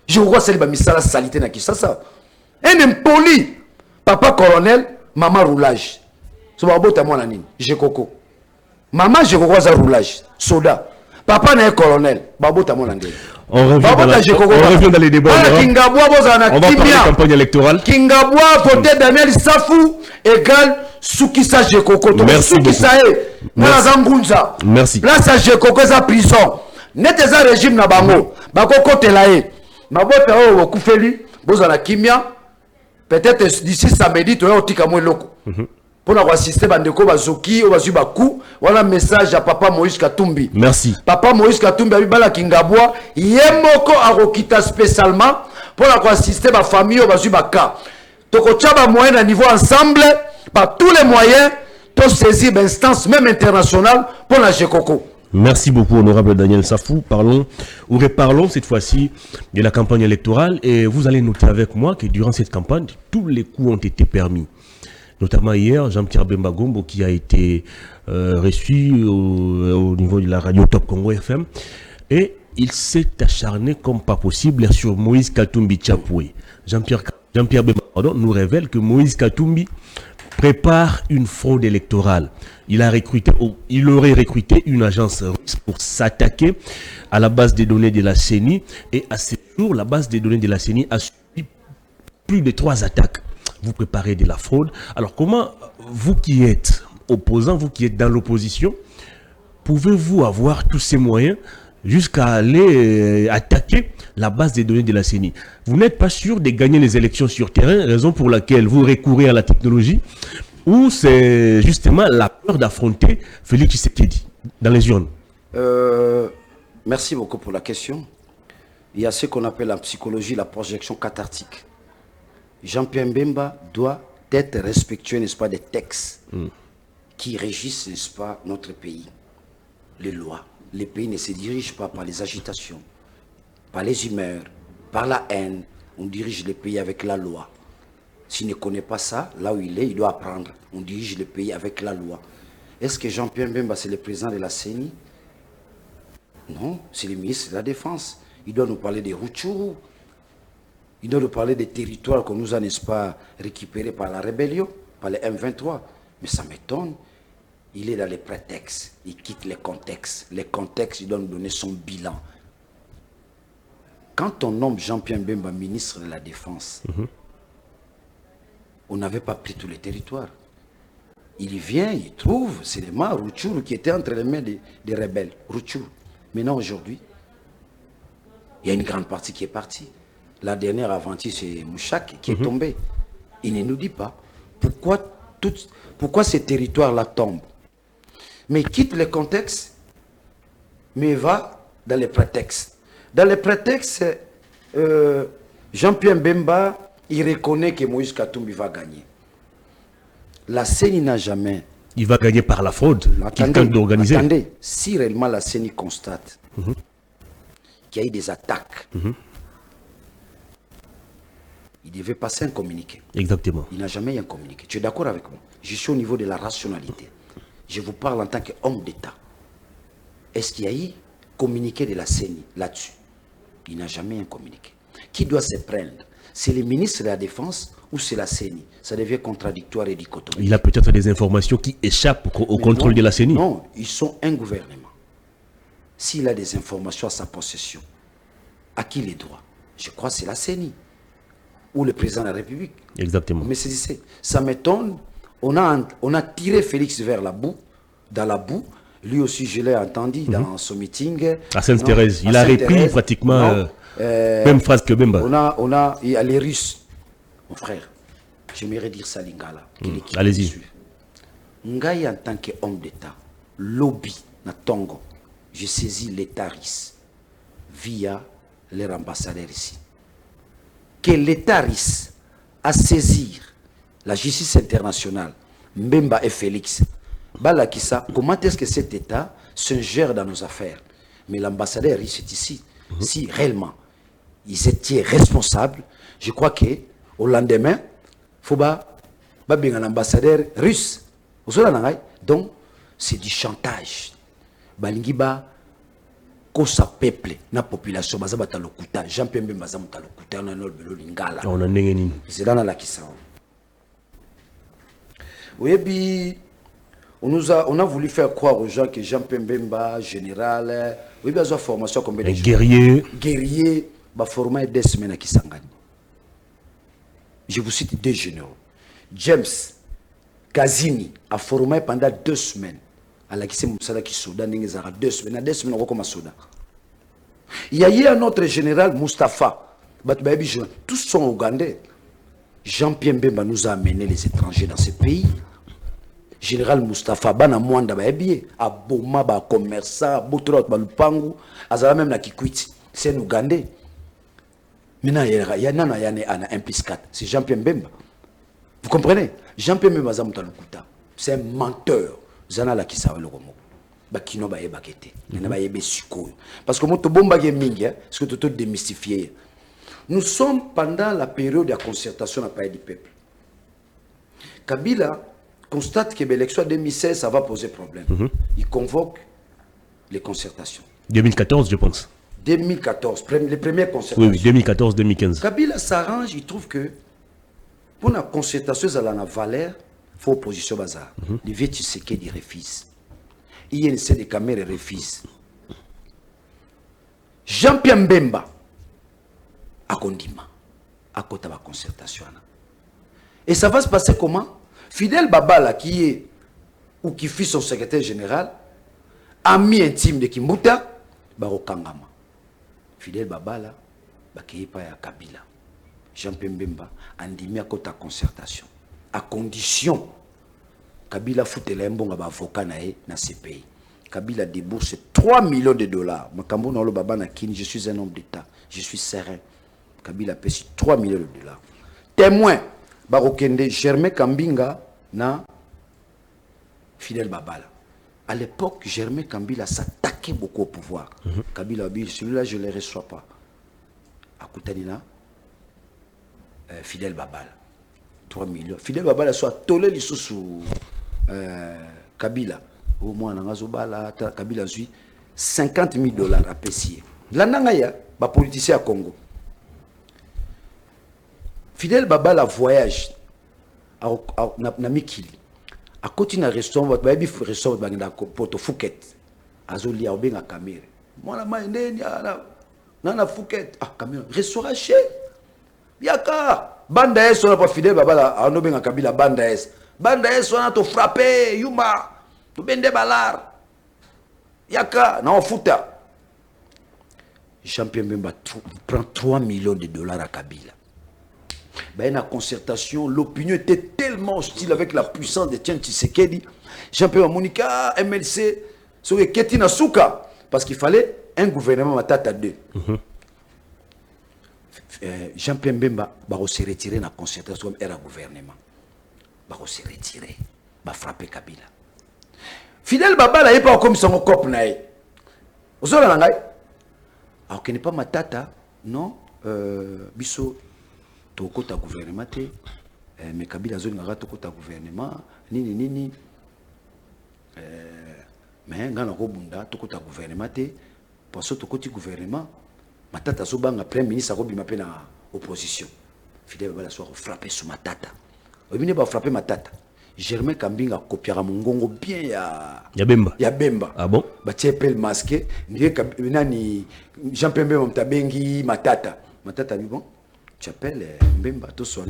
Jekoko c'est ba misala salité na Kinshasa un impoli papa colonel maman roulage so ba bota mwana nini Jekoko maman Jekoko za roulage soda papa n'est colonel babo tamonande on revient dans les débats. On va parler de campagne électorale. Kingabwa voté Daniel Safou égale Soukissa Jekoko. Merci beaucoup. Merci. Place à Jekoko sa prison. Net eza régime na bango. Bako telae. Mabota o kufeli boza la kimia. Peut-être d'ici samedi tu vas tika mwe loko. Pour avoir assisté bandeko bazoki o bazu baku voilà message à papa Moïse Katumbi. Merci. Papa Moïse Katumbi abi bala Kingabwa yemoko arokita spécialement pour avoir assisté ma famille au bazu baka. Toko tchaba moyen à niveau ensemble par tous les moyens pour saisir l'instance même internationale pour la Jekoko. Merci beaucoup, honorable Daniel Safou. Reparlons cette fois-ci de la campagne électorale et vous allez noter avec moi que durant cette campagne, tous les coups ont été permis. Notamment hier, Jean-Pierre Bemba Gombo qui a été reçu au niveau de la radio Top Congo FM et il s'est acharné comme pas possible sur Moïse Katumbi Tchapoué. Jean-Pierre Bemba nous révèle que Moïse Katumbi prépare une fraude électorale. Il aurait recruté une agence russe pour s'attaquer à la base des données de la CENI et à ce jour, la base des données de la CENI a subi plus de 3 attaques. Vous préparez de la fraude. Alors comment vous qui êtes opposant, vous qui êtes dans l'opposition, pouvez-vous avoir tous ces moyens jusqu'à aller attaquer la base des données de la CENI? Vous n'êtes pas sûr de gagner les élections sur terrain, raison pour laquelle vous recourez à la technologie, ou c'est justement la peur d'affronter Félix Tshisekedi dans les urnes? Merci beaucoup pour la question. Il y a ce qu'on appelle en psychologie la projection cathartique. Jean-Pierre Bemba doit être respectueux, n'est-ce pas, des textes qui régissent, n'est-ce pas, notre pays. Les lois. Les pays ne se dirigent pas par les agitations, par les humeurs, par la haine. On dirige les pays avec la loi. S'il ne connaît pas ça, là où il est, il doit apprendre. On dirige le pays avec la loi. Est-ce que Jean-Pierre Bemba, c'est le président de la CENI? Non, c'est le ministre de la Défense. Il doit nous parler des Rutshuru. Il doit nous parler des territoires qu'on nous a, n'est-ce pas, récupérés par la rébellion, par les M23. Mais ça m'étonne. Il est dans les prétextes. Il quitte les contextes. Les contextes, il doit nous donner son bilan. Quand on nomme Jean-Pierre Bemba ministre de la Défense, on n'avait pas pris tous les territoires. Il vient, il trouve, c'est les mains Rutshuru qui étaient entre les mains des rebelles. Rutshuru. Maintenant, aujourd'hui, il y a une grande partie qui est partie. La dernière aventure, c'est Mouchak qui est tombé. Il ne nous dit pas pourquoi ces territoires-là tombent. Mais quitte les contextes, mais va dans les prétextes. Dans les prétextes, Jean-Pierre Bemba, il reconnaît que Moïse Katumbi va gagner. La CENI n'a jamais... Il va gagner par la fraude qu'il tente d'organiser. Attendez, si réellement la CENI constate qu'il y a eu des attaques, il devait passer un communiqué. Exactement. Il n'a jamais eu un communiqué. Tu es d'accord avec moi? Je suis au niveau de la rationalité. Je vous parle en tant qu'homme d'État. Est-ce qu'il y a eu communiqué de la CENI là-dessus? Il n'a jamais eu un communiqué. Qui doit se prendre? C'est le ministre de la Défense ou c'est la CENI? Ça devient contradictoire et dichotomique. Il a peut-être des informations qui échappent au contrôle de la CENI. Non, ils sont un gouvernement. S'il a des informations à sa possession, à qui les droits? Je crois que c'est la CENI ou le président de la République. Exactement. Mais ça m'étonne. On a tiré Félix vers la boue, dans la boue. Lui aussi, je l'ai entendu dans son meeting. À Sainte-Thérèse. Il a repris pratiquement même phrase que Bemba. Il y a les Russes. Mon frère, j'aimerais dire ça à Lingala. Allez-y. Ngai en tant qu'homme d'État, lobby na Tongo, j'ai saisi l'État russe via leur ambassadeur ici. Que l'État russe a saisi la justice internationale, Mbemba et Félix, Balakissa, comment est-ce que cet État s'ingère dans nos affaires? Mais l'ambassadeur russe est ici. Si réellement ils étaient responsables, je crois qu'au lendemain, il faut bien un ambassadeur russe. Donc, c'est du chantage. Balingiba, kosa peuple, na population, bazabata lokuta, Jean-Pierre Bemba bazamuta lokuta, na nolbelo lingala. On a nengeni. C'est dans la kissa. Oui, puis, On a voulu faire croire aux gens que Jean-Pierre Mbemba, général, oui, bien, une formation comme un guerrier. Guerrier, bah, formé 2 semaines à Kisangani. Je vous cite 2 généraux. James Kazini a formé pendant 2 semaines. À la Kissé Moussala qui Soudan, 2 semaines. 2 semaines, on va Soudan. Il y a eu un autre général, Mustapha. Tous sont ougandais. Jean-Pierre Mbemba nous a amené les étrangers dans ce pays. Général Mustapha bana mwanda ba ebie aboma ba commerçant botrot ba lupangu azala même na Kikwiti c'est un Ougandais. Maintenant il y a un 1+4 c'est Jean-Pierre Mbemba. Vous comprenez? Jean-Pierre Mbemba zamuta lukuta c'est un menteur zana la kisawa le romo ba kino ba yeba kete na ba yebe sikoyo parce que moto bomba ge mingi ce que tout démystifier. Nous sommes pendant la période de concertation à Palais du Peuple. Kabila constate que l'élection 2016, ça va poser problème. Il convoque les concertations. 2014, je pense. 2014, les premières concertations. Oui, 2014-2015. Kabila s'arrange, il trouve que pour la concertation, ça a la valeur, il faut opposition bazar. Les vieux Tshisekedi refusent. INC des caméras refusent. Jean-Pierre Mbemba a condiment à côté de la concertation. Et ça va se passer comment? Fidel Babala, qui est ou qui fut son secrétaire général, ami intime de Kimbuta, Barokangama. Fidel Babala, qui est pas à Kabila. Jean-Pierre Mbemba, andimi à côté de la concertation. À condition, Kabila foute l'embon à avocat dans ce pays. Kabila débourse 3 millions de dollars. Je suis un homme d'État, je suis serein. Kabila paie 3 millions de dollars. Témoin. Barokende Germain Kambinga na Fidel Babala. À l'époque, Germain Kambila s'attaquait beaucoup au pouvoir. Kabila a dit, celui-là, je ne le reçois pas. À Koutanina, Fidel Babala. 3 millions. Fidel Babala soit tolé les sous Kabila. Au moins, Kabila a eu 50 000 dollars à payer. L'anangaya, les politiciens à Congo. Fidel Babala voyage na Mikili. A côté na restaurant, baby restaurant bangina Poto Phuket. Azoli a obenga caméra. Mwana maende na Phuket. Ah caméra restaurant chez. Yaka banda es on a pas Fidel Babala a obenga Kabila banda es. Banda es on a to frapper yuma to bende balar. Yaka na ofuta. Jean-Pierre Mbemba prend 3 millions de dollars à Kabila. Ben, la concertation, l'opinion était tellement hostile avec la puissance de Tian Tshisekedi. Jean-Pierre Monika, MLC, sur les Ketina Souka, parce qu'il fallait un gouvernement Matata 2. Jean-Pierre Mbemba va se retirer dans la concertation comme era gouvernement. Va se retirer, va frapper Kabila. Fidel Babala n'est pas comme son cop naï. Vous avez un alors qu'il n'est pas Matata, non, Bisso. Tokota gouvernement mais Kabila zone ngara tokota gouvernement nini mais ngana ko bunda tokota gouvernement parce que tokoti gouvernement Matata so banga premier ministre ko bima pe na opposition Fidel Babala so frapper sur Matata obine ba frapper Matata Germain Kambinga copiera mongongo bien ya Bemba ah bon ba tiepel masqué nani Jean-Pierre Mbemba mtabengi Matata ni bon. J'appelle Mbemba, tous sont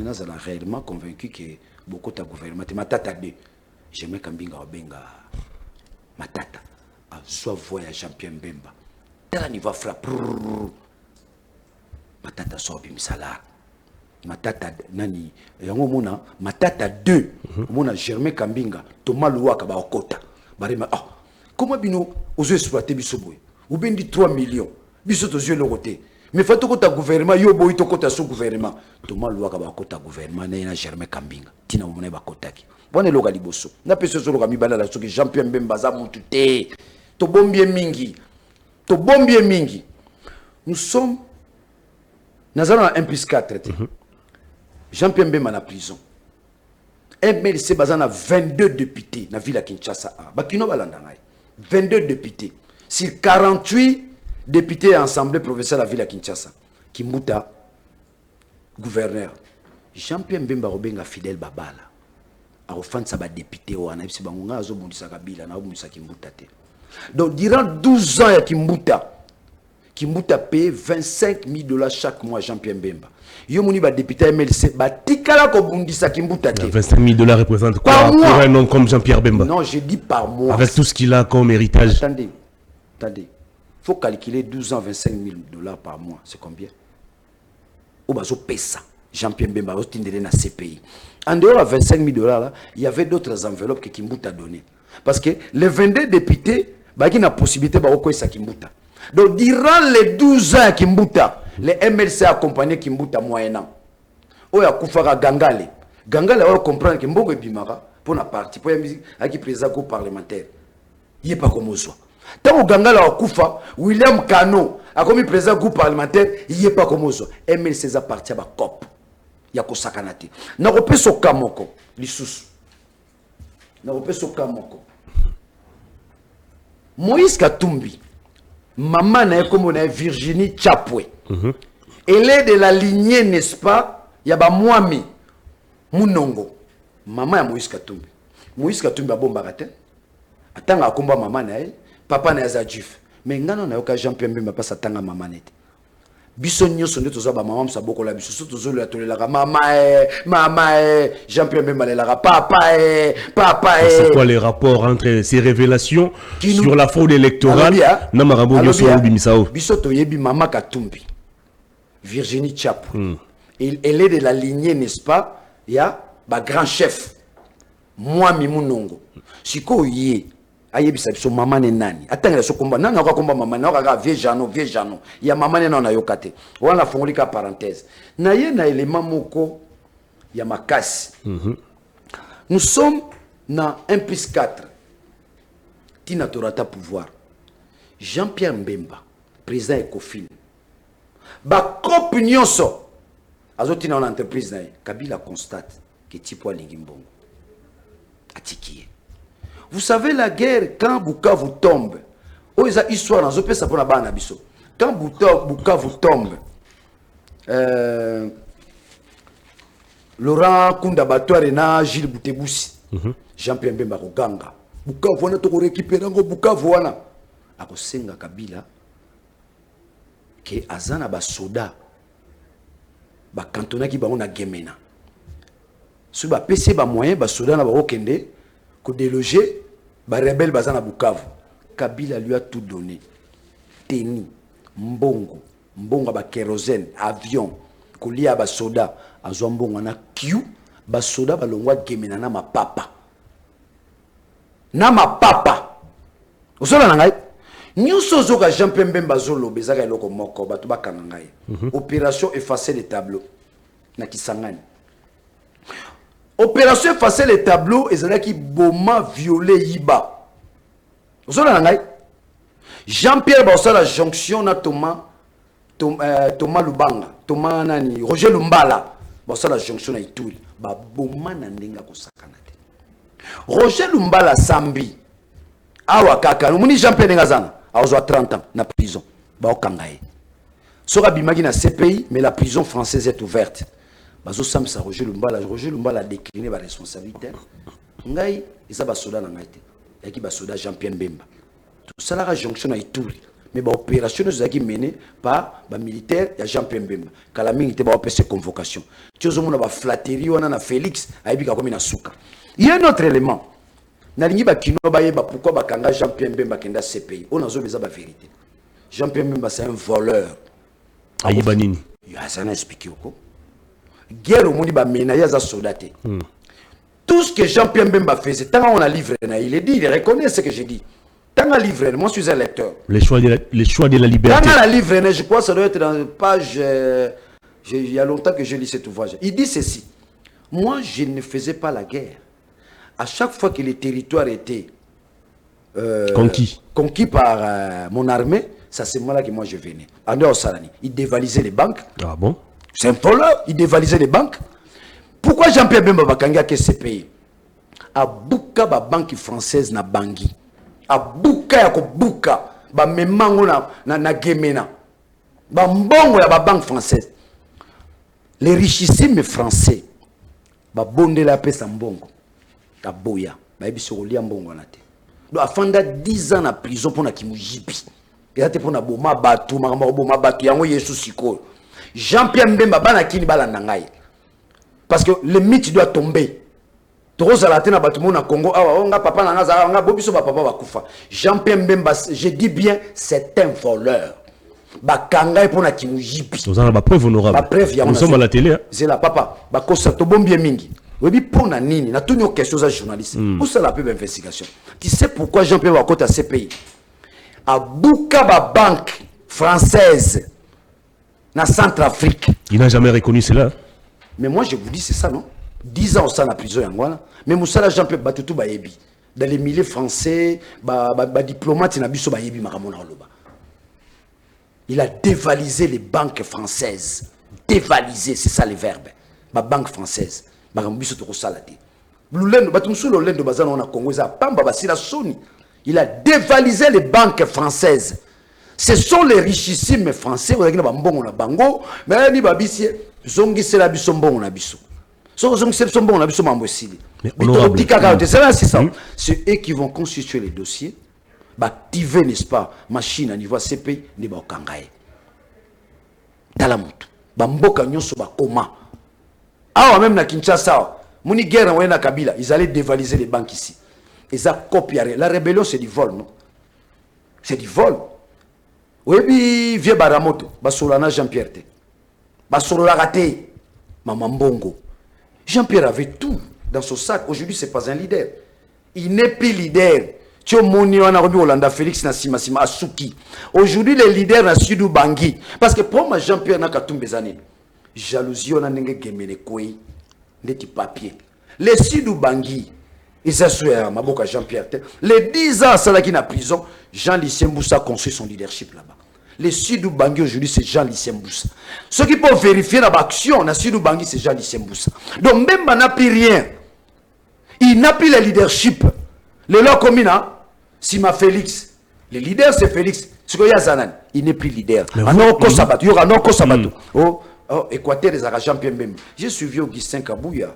réellement convaincus que beaucoup de gouvernement, Matata 2, Germain Kambinga Obenga, Matata, à soit voyage Jean-Pierre Mbemba. Tel niveau frappe, Matata sort bimsala, Matata nani, yango mona, Matata 2, mona Germain Kambinga, Thomas Louaka ba okota, barema, ah, comment bino, aux exploiter bisoboy, ou bien dit 3 millions, bisot aux yeux le côté. Mais faut que ta gouvernement yo boy to kota sous gouvernement Thomas Louaka ba kota gouvernement na Germain Kambinga tina mona ba kotaki bone loka liboso na peso so loka mibala la soki Jean-Pierre Mbemba za mutu te to bombie mingi nous sommes dans un 1+4 Jean-Pierre Mbemba na prison MLC bazana 22 députés na ville à Kinshasa bakino balanda ngai 22 députés sur 48 député à l'Assemblée provinciale de la ville de Kinshasa, Kimbuta, gouverneur. Jean-Pierre Mbemba Obenga Fidel Babala. a offert sa député ou ana bisi bango ngazo bundisa Kabila na bundisa Kimbuta te. Donc durant 12 ans ya Kimbuta paye $25,000 chaque mois Jean-Pierre Mbemba. Yo moni ba député MLC ba tikala ko bundisa Kimbuta te. $25,000 représente quoi pour un homme comme Jean-Pierre Bemba? Non, je dis par mois. Avec tout ce qu'il a comme héritage. Attendez. Faut calculer 12 ans, $25,000 par mois. C'est combien? Ou bazo pesa. Jean-Pierre Mbemba au tindere na CPI. En dehors de $25,000 là, il y avait d'autres enveloppes que Kimbuta a donné. Parce que les 22 députés, bah qui n'a possibilité ba ko sa Kimbuta. Donc durant les 12 ans Kimbuta, les MLC accompagné Kimbuta moyennant. Oya kufaka Gangale. Gangale va comprendre que Mbongo Bimara pour la partie pour la musique qui présente au parlementaire. Il est pas comme ça. Tant que Gangala Kufa, William Kano a commis président groupe parlementaire, il n'y a pas comme ça. MLC appartient à COP. Il y a Kosakanati. N'a pas so Kamoko, l'issous. N'a pas so Kamoko. Moïse Katumbi, maman n'a comme on a Virginie Chapwe. Elle est de la lignée, n'est-ce pas? Il y a Mwami, Munongo. Maman est Moïse Katumbi. Moïse Katumbi a bon baratin. Attends, à combat maman n'a papa na za juif mais ngano na yoka Jean-Pierre Mbemba pas satanga mama net biso nyonso nde toza ba mama msaboko la biso tozo le atolela mama Jean-Pierre Mbemba la papa c'est quoi les rapports entre ces révélations sur la fraude électorale na marambo nyonso bimisao biso toyebi mama Katumbi Virginie Chap elle est de la lignée n'est-ce pas ya ba grand chef moi Mimunongo siko yé ayebisa biso mama ne nani atanga so komba nana ka komba mama na ka vieux jano ya mama ne na yokate wana fongolika parenthèse na ye na élément moko ya makasi nous sommes na 1+4 tina torata pouvoir Jean-Pierre Mbemba président Ecofin ba cop nyonso azotina na entreprise na Kabila constate que tipo alingi mbongo atikiye. Vous savez la guerre, quand Bukavu tombe, oh, ils ont histoire, ils ont fait ça pour la bande abisso. Quand Bukavu tombe, Laurent Kundabatoire et Gilles Bouteboussi, Jean-Pierre Mbemba Ganga, Bukavu, on a tout récupéré, Bukavu, on a Senga Kabila, que Azana Basoda, Bakantona qui ba on a Gemena. Si ba PC ba moyen, Basoda na ba okende, ko déloger ba rebelle bazana Bukavu. Kabila lui a tout donné. Teni, mbongo ba kérosène, avion, ko lia ba soda, azwa mbongo na kiu, ba soda ba longwa gemena na mapapa. Na mapapa. Osola na ngai. Nyonso zoka Jean-Pierre Mbemba zolo bezaka eloko moko batu bakanga ngai. Opération effacer les tableaux na Kisangani. Opération effacer les tableaux et qui boma violé Yiba. Vous savez, Jean-Pierre Bossa la jonction na Thomas Lubanga, Thomas nani, Roger Lumbala, Bossa la jonction na Ituri, ba boma na ndenga kosakana te. Roger Lumbala sambi, awa kaka, muni Jean-Pierre Ngazana, awa 30 ans na prison, ba okangaye. Sora bimagi na CPI, mais la prison française est ouverte. Bazo samsa Roger Lumbala a décliné la responsabilité. Ngai, isa basoda na ngai te. Yaki basoda Jean-Pierre Mbemba. Tout ça la jonction na Ituri. Mais ba opération zaki menée par ba militaire ya Jean-Pierre Mbemba. Kala mingi te ba opération convocation. Tiozo mona ba flatterie wana na Félix ayibika komi na suka. Il y a un autre élément. Na lingi ba kino ba yeba pourquoi ba kanga Jean-Pierre Mbemba kenda CPI. On a zo beza ba vérité. Jean-Pierre Mbemba c'est un voleur. Ayiba nini? Ya ça n'a expliqué ko. Guerre au monde ba mena ya za soldate. Tout ce que Jean-Pierre Mbemba faisait, tant on a livré, il est dit, il reconnaît ce que j'ai dit. Tant on a livré, moi je suis un lecteur. Les choix de la liberté. Tant on a livré, je crois que ça doit être dans la page, il y a longtemps que je lis cet ouvrage. Il dit ceci, moi je ne faisais pas la guerre. À chaque fois que les territoires étaient conquis par mon armée, c'est à ce moment-là que moi je venais. En dehors Salani, il dévalisait les banques. Ah bon? C'est un voleur, il dévalisait les banques. Pourquoi Jean-Pierre Bemba Bakanga que ce pays? A Bouka ba banque française na Bangui. A Bouka ya ko Bouka ba memango na Gemena. Ba mbongo ya ba banque française. Les richissimes français ba bonde la pesa mbongo. à Boya. Bah, il se relie en bon ganate. Donc, afin de 10 ans en prison pour na kimujibi. Et là, pour na boma batu, boma batu, yango yesu siko. Jean-Pierre Mbemba, bana kini bala nangai. Parce que le mythe doit tomber. Congo, papa papa Jean-Pierre Mbemba, je dis bien, c'est un voleur. Nous avons la preuve honorable. Nous sommes à la télé. C'est la papa. Oui, pour na nini, na tout une question aux journalistes. Où ça la pub investigation? Tu sais pourquoi Jean-Pierre va côté à ces pays? À Boukaba banque française, na Centrafrique. Il n'a jamais reconnu cela. Mais moi je vous dis c'est ça non? 10 ans au sein de la prison Yangwana. Mais Moussala Jean-Pierre Batutu Bayebi. Dans les milieux français, diplomate Nabiso Bayebi Maramona Oloba. Il a dévalisé les banques françaises. Dévalisé, c'est ça les verbes. Ma banque française. Il a dévalisé les banques françaises. Ce sont les richissimes français. Mais c'est eux qui vont constituer les dossiers, activer, n'est-ce pas, machine à niveau CPI, ne va pas kangaye. Talamutu, bamboka nyonso ba koma. Ah, même na Kinshasa, moni guerre na Kabila, ils allaient dévaliser les banques ici. Ils ont copié. La rébellion, c'est du vol, non? C'est du vol. Oui, puis, vieux Baramoto, Basolana Jean-Pierre, Basolana Raté, Maman Bongo. Jean-Pierre avait tout dans son sac. Aujourd'hui, ce n'est pas un leader. Il n'est plus leader. Félix Nassima Asuki. Aujourd'hui, les leaders na Sidou Bangui. Parce que pour moi, Jean-Pierre n'a qu'à tout besaner. Jalousie, on a n'engagé gemene koi. N'était papier. Les Sidou Bangui. Ils s'assurent à Maboka Jean-Pierre. Les 10 ans, ça là qui est en prison, Jean-Lucien Moussa construit son leadership là-bas. Les Sidou Bangui aujourd'hui, c'est Jean-Lucien Moussa. Ceux qui peuvent vérifier l'action, na Sidou Bangui, c'est Jean-Lucien Moussa. Donc même n'a plus rien. Il n'a plus le leadership. Les lois communes, Sima Félix. Le leader, c'est Félix. Ce qu'il y a Zanan, il n'est plus leader. Il y aura non Kosabato. Oh, Équateur, les Aragans, j'ai suivi Augustin Kabouya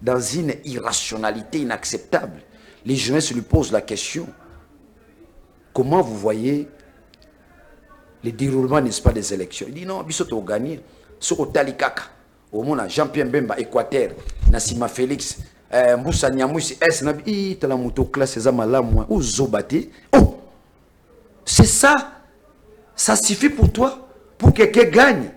dans une irrationalité inacceptable. Les jeunesses lui posent la question. Comment vous voyez le déroulement, n'est-ce pas, des élections? Il dit non, Bissot a gagné. Sur le Talikaka, au monde, Jean-Pierre Mbemba, Équateur, Nassima Félix, Moussa Niamouissi, S. T'as la moto classe, c'est Malamou, ou Zobate. Oh, c'est ça. Ça suffit pour toi, pour que quelqu'un gagne.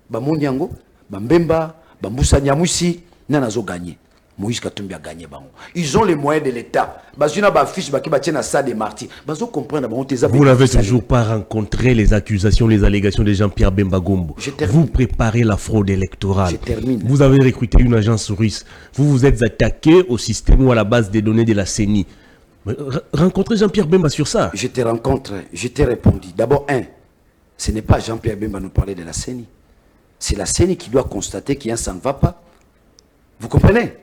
Bamondiango, Mbemba, Moussa Niamouissi, Nanazo gagné. Moïse Katumbi a gagné. Ils ont les moyens de l'État. Vous n'avez toujours pas rencontré les accusations, les allégations de Jean-Pierre Bemba Gombo. Vous préparez la fraude électorale. Vous avez recruté une agence russe. Vous vous êtes attaqué au système ou à la base des données de la CENI. Rencontrez Jean-Pierre Bemba sur ça. Je te rencontre, je t'ai répondu. D'abord, ce n'est pas Jean-Pierre Bemba nous parler de la CENI. C'est la CENI qui doit constater qu'il y a ça ne va pas. Vous comprenez?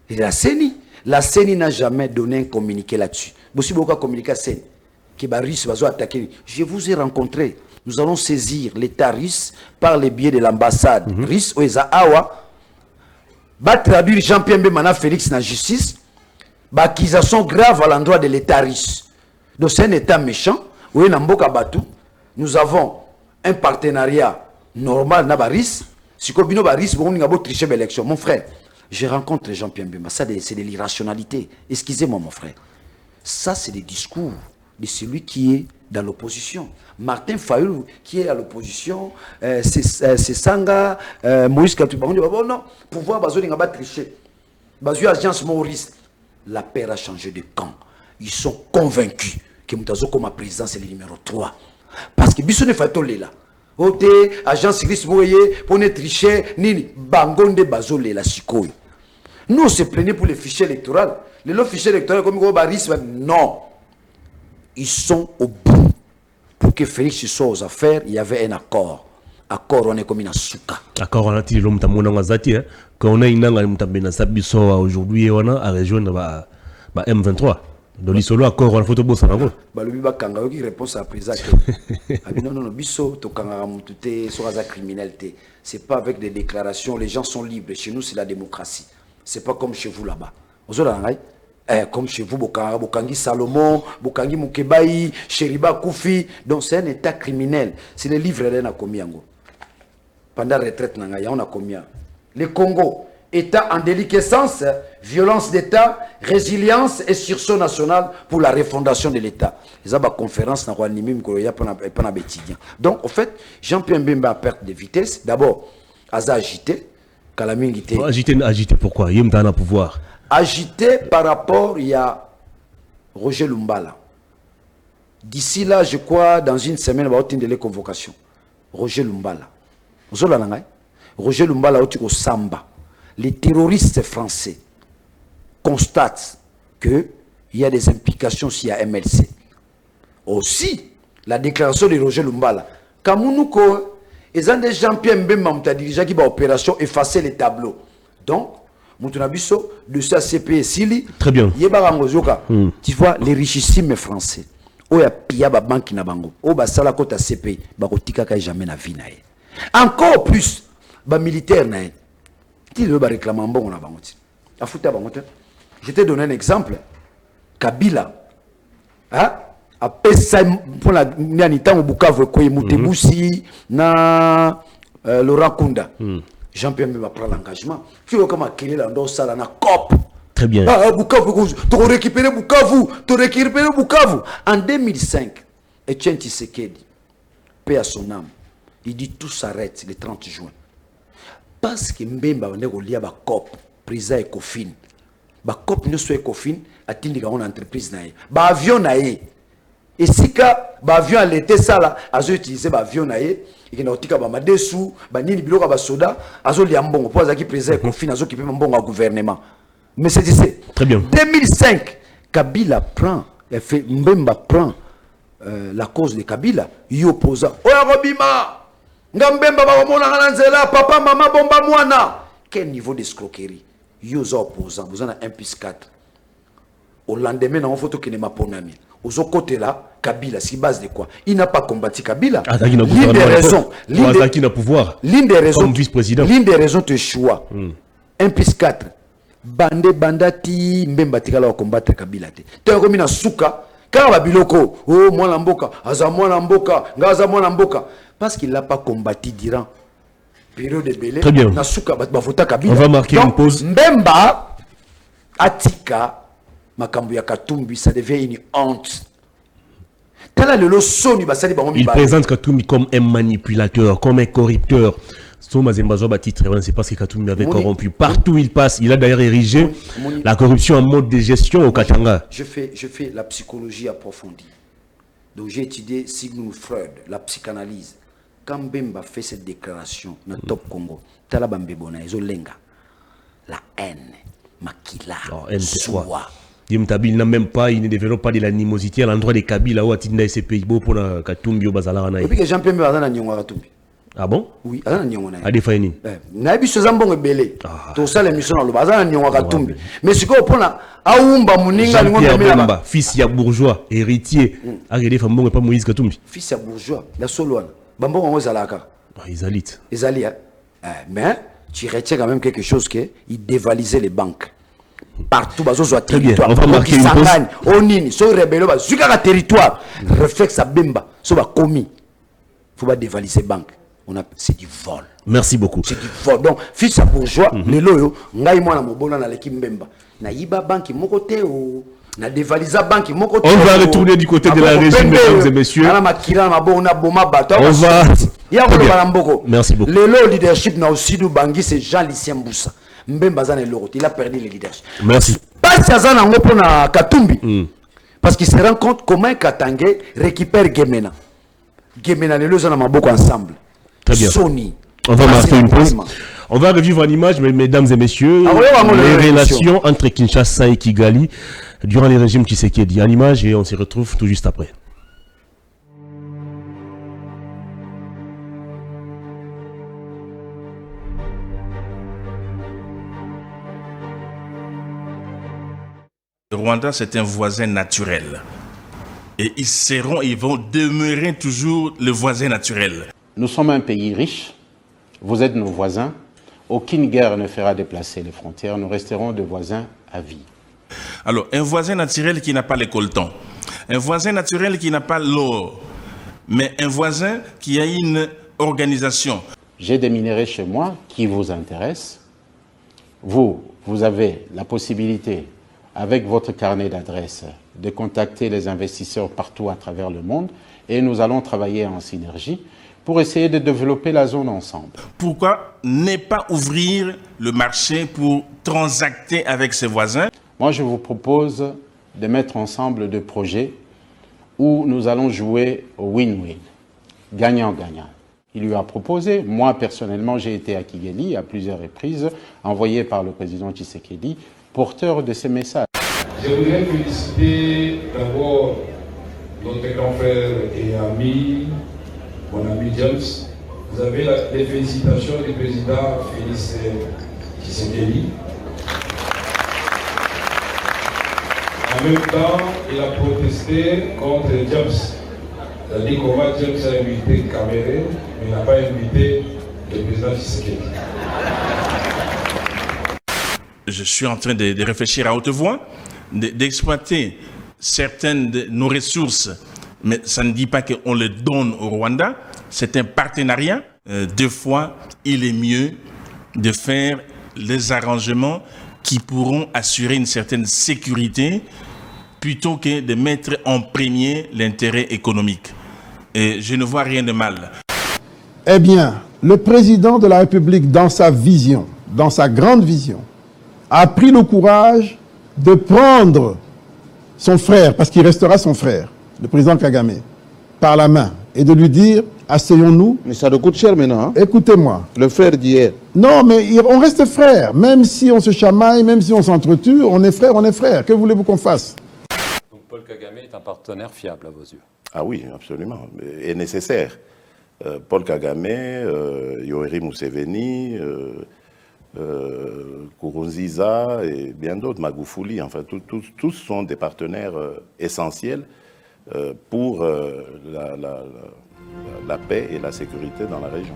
Et la CENI n'a jamais donné un communiqué là-dessus. Si vous avez communiqué à la CENI, qui va attaquer, je vous ai rencontré. Nous allons saisir l'État russe par le biais de l'ambassade russe, Awa, va traduire Jean-Pierre Mbemba Félix dans la justice, accusation grave à l'endroit de l'État russe. Donc c'est un État méchant, nous avons un partenariat normal dans la Russie. Si vous avez triché l'élection, mon frère. Je rencontre Jean-Pierre Mbemba. Ça, c'est de l'irrationalité. Excusez-moi, mon frère. Ça, c'est des discours de celui qui est dans l'opposition. Martin Fayulu, qui est à l'opposition, c'est Sanga, Moïse Katouba. Non, pouvoir va tricher. Bazou agence Maurice. La paix a changé de camp. Ils sont convaincus que Moutazo, comme président, c'est le numéro 3. Parce que Bissou ne fait pas là. Ote, agence Gris Moye, pour ne tricher, ni Bangonde Bazole la Sikoy. Nous, on se plaignait pour les fichiers électoraux. Les fichiers électoraux, comme Baris, non. Ils sont au bout. Pour que Félix soit aux affaires, il y avait un accord. Accord, on est comme une souka. Accord, on a dit l'homme tamona ngazati, quand on a une langue mutambena sabiso aujourd'hui, on a à rejoindre M23. Donc l'isolo accord, on a photo bossa nango. Le biba kanga qui répond à la prison. Non, biso to kanga mutute sur la criminalité. C'est pas avec des déclarations. Les gens sont libres. Chez nous, c'est la démocratie. C'est pas comme chez vous là-bas. Comme chez vous, Bokangi Salomon, Bokangi Mukebaï, Cheriba Koufi. Donc c'est un état criminel. C'est le livre de Nakomiango. Pendant la retraite, on a combien? Le Congo, état en déliquescence, violence d'État, résilience et sursaut national pour la refondation de l'État. Ils ont une conférence dans le donc, en fait, Jean-Pierre Mbemba a perte de vitesse. D'abord, il a agité. Agité pourquoi? Il y a un pouvoir. Agité par rapport, il y a Roger Lumbala. D'ici là, je crois, dans une semaine, il va y avoir une convocation. Roger Lumbala. Roger Lumbala au Samba. Les terroristes français constatent qu'il y a des implications s'il y a MLC. Aussi, la déclaration de Roger Lumbala. Kamounouko, ils ont des Jean-Pierre Mbemba qui a dirigé l'opération effacer les tableaux. Donc, Moutunabiso, de sa CP Sili. Très bien. Tu vois, les richissimes français. Oya pia ba banque na bango. O ba sala kota CP, ba kotika ka jamais na vie na ye. Encore plus, ba militaire na ye. Ti le ba réclamant bon na bango ti. Afuta bango te. Je t'ai donné un exemple. Kabila. Hein? Après ça, pour la Nianita au Bukavu, Mutebusi, na Laurent Kunda. Jean-Pierre va prendre l'engagement. Tu vois comment il est dans ça, na COP. Très bien. Bukavu, tu as récupéré Bukavu, tu as récupéré Bukavu. En 2005, Etienne Tshisekedi, paix à son âme, il dit tout s'arrête le 30 juin. Parce que Mbemba on est relié à la COP, président Ecofin. La COP ne soit Ecofin, a-t-il une entreprise naïe. Ba avion naïe. Et si l'avion a l'été ça là, a utilisé l'avion naïe. Et qu'il y a des dessous, des biloko ba soda, azo liambongo pour azaki président Ecofin, azo qui peut mbongo gouvernement. Mais c'est très bien. 2005, Kabila prend, Mbemba prend la cause de Kabila, il oppose. Oya Robima, Ngambemba ba mona kananzela, papa maman bomba mwana. Quel niveau d'escroquerie? Yoza opposant, vous en avez 1+4. Au lendemain, on photo qui n'est pas ponami. Aux autres côtés là, Kabila, c'est base de quoi? Il n'a pas combattu Kabila. L'une des raisons, l'une des raisons, comme vice-président. L'une des raisons de choix. 1+4. Bandati Mbemba tikala wa combattre Kabila te. Te comme na suka, kaba biloko, oh mwana mboka, aza mwana mboka, ngaza mwana mboka parce qu'il l'a pas combattu durant période de Belé. Très bien. Na suka ba vota Kabila. On va marquer une pause. Mbemba atika makambu ya Katumbi, ça devient une honte. Il présente Katumbi comme un manipulateur, comme un corrupteur. C'est parce que Katumbi avait corrompu. Partout où il passe, il a d'ailleurs érigé la corruption en mode de gestion au Katanga. Je fais la psychologie approfondie. Donc j'ai étudié Sigmund Freud, la psychanalyse. Quand Mbemba fait cette déclaration dans Top Congo, Talabambebona, Lenga, la haine, Makila, Soua. Il n'a même pas, il ne développe pas de l'animosité à l'endroit des Kabila ou à Tinda et ses pays pour la Katumbi au Bazalarana. Et puis que Jean-Pierre Mbemba a Katumbi. Ah bon? Oui, à la Nyonga. À défaini. Nabi Sozambon est belé. Tout ça, l'émission dans le bazar, Nyonga Katumbi. Mais ce qu'on prend là, Aoumba Mouninga, Mbemba, fils ya bourgeois, héritier. Agrédé Fambon et pas Moïse Katumbi. Fils ya bourgeois, la Soloane. Bambon on Zalaka. Isalit. Isalit, mais tu retiens quand même quelque chose que il dévalisait les banques. Partout, bazo soit territoire. On va marquer une pause. Onini, so rebelle, jusqu'à territoire. Réflexe à Bemba, so va commis. Faut pas dévaliser banque. C'est du vol. Merci beaucoup. C'est du vol. Donc, fils à bourgeois, le loyo, ngai mwana mobona na l'équipe Mbemba. Na yiba banque moko te o. Na dévalisa banque moko te. On va retourner du côté de la région, mesdames et messieurs. On va. Merci beaucoup. Le leadership na aussi du Bangui, c'est Jean-Lucien Mboussa. Mbemba zana loro, il a perdu le leadership. Merci. Pas si azana ngopo na Katumbi. Parce qu'il se rend compte comment Katangé récupère Gemena. Gemena les deux en maboko ensemble. Très bien. Sony. On va marquer une pause. On va revivre en image, mesdames et messieurs, les relations entre Kinshasa et Kigali durant les régimes Tshisekedi. En image et on se retrouve tout juste après. Le Rwanda, c'est un voisin naturel. Et ils vont demeurer toujours le voisin naturel. Nous sommes un pays riche, vous êtes nos voisins, aucune guerre ne fera déplacer les frontières, nous resterons des voisins à vie. Alors, un voisin naturel qui n'a pas les coltons, un voisin naturel qui n'a pas l'or, mais un voisin qui a une organisation. J'ai des minéraux chez moi qui vous intéressent. Vous avez la possibilité, avec votre carnet d'adresses, de contacter les investisseurs partout à travers le monde et nous allons travailler en synergie pour essayer de développer la zone ensemble. Pourquoi ne pas ouvrir le marché pour transacter avec ses voisins? Moi, je vous propose de mettre ensemble des projets où nous allons jouer au win-win, gagnant-gagnant. Il lui a proposé, moi personnellement j'ai été à Kigali à plusieurs reprises, envoyé par le président Tshisekedi, porteur de ces messages. Je voudrais féliciter d'abord notre grand frère et ami, mon ami James. Vous avez les félicitations du président Félix Tshisekedi. En même temps, il a protesté contre James. C'est-à-dire comment James a invité Cameroun, mais il n'a pas invité le président Tshisekedi. Je suis en train de réfléchir à haute voix, d'exploiter certaines de nos ressources, mais ça ne dit pas qu'on les donne au Rwanda. C'est un partenariat. Deux fois, il est mieux de faire les arrangements qui pourront assurer une certaine sécurité plutôt que de mettre en premier l'intérêt économique. Et je ne vois rien de mal. Eh bien, le président de la République, dans sa vision, dans sa grande vision, a pris le courage de prendre son frère, parce qu'il restera son frère, le président Kagame, par la main, et de lui dire, asseyons-nous. Mais ça nous coûte cher maintenant. Hein? Écoutez-moi. Le frère d'hier. Non, mais on reste frères. Même si on se chamaille, même si on s'entretue, on est frères, on est frères. Que voulez-vous qu'on fasse? Donc Paul Kagame est un partenaire fiable à vos yeux? Ah oui, absolument. Et nécessaire. Paul Kagame, Yoweri Museveni, Nkurunziza et bien d'autres, Magufuli, enfin tous sont des partenaires essentiels pour la paix et la sécurité dans la région.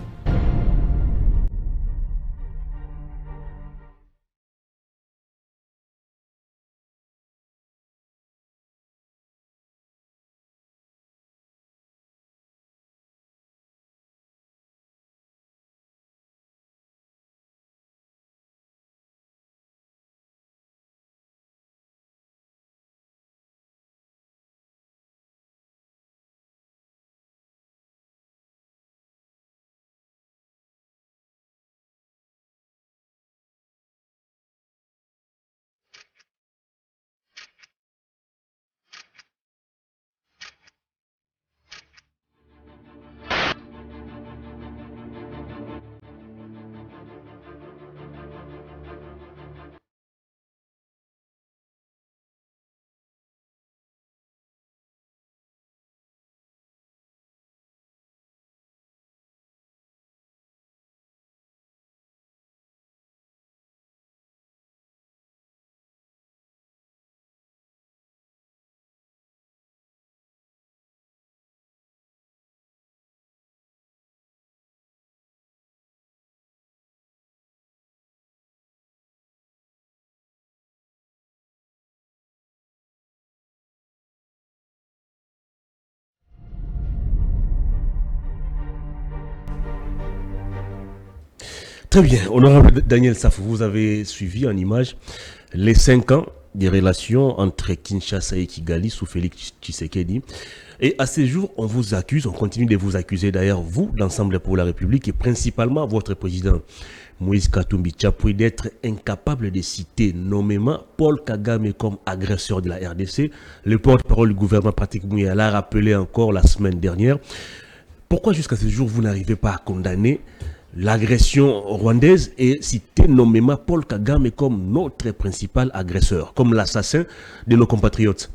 Très bien, honorable Daniel Safou, vous avez suivi en image les 5 ans des relations entre Kinshasa et Kigali sous Félix Tshisekedi. Et à ces jours, on vous accuse, on continue de vous accuser d'ailleurs, vous, l'Ensemble pour la République, et principalement votre président Moïse Katumbi Tchapoué, d'être incapable de citer nommément Paul Kagame comme agresseur de la RDC. Le porte-parole du gouvernement, Patrick Muyaya, l'a rappelé encore la semaine dernière. Pourquoi jusqu'à ce jour, vous n'arrivez pas à condamner l'agression rwandaise et citer nommément Paul Kagame comme notre principal agresseur, comme l'assassin de nos compatriotes?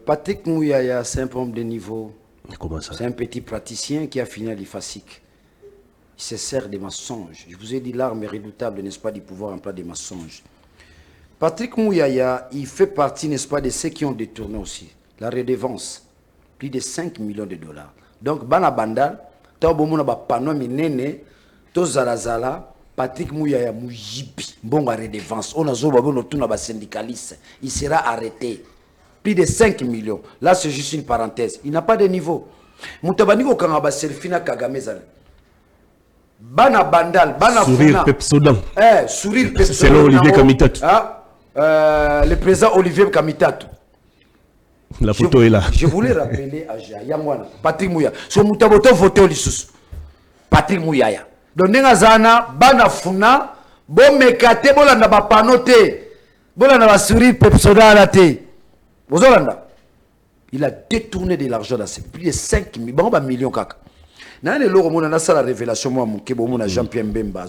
Patrick Muyaya, c'est un homme de niveau. Comment ça? C'est un petit praticien qui a fini à l'IFASIC. Il se sert des mensonges. Je vous ai dit l'arme est redoutable, n'est-ce pas, du pouvoir en plat des mensonges. Patrick Muyaya, il fait partie, n'est-ce pas, de ceux qui ont détourné aussi la redevance. Plus de 5 millions de dollars. Donc, Bana Bandal, Taobomona ba pano minene, to zalazala, Patrick Mouyaya Moujibi, bon à redevance, on a un syndicaliste, il sera arrêté. Plus de 5 millions. Là, c'est juste une parenthèse. Il n'a pas de niveau. Moutabaniko Kangaba Selfina Kagame Zale. Bana Bandal, Bana Sourire Pepsodan. Sourire Pepsodan. Selon Olivier Kamitatou. Le président Olivier Kamitatou. La photo est là. Je voulais rappeler à Yangwana, Patrick Mouyaya. Son Moutaboto voté au Lissous. Patrick Mouyaya. Donc, Nengazana, Bana Funa, bon mekate, bon la ba panote, bon la ba sourire Pepsodan à la té. Il a détourné de l'argent dans ses plus de 5 millions. La révélation, Jean-Pierre Mbemba,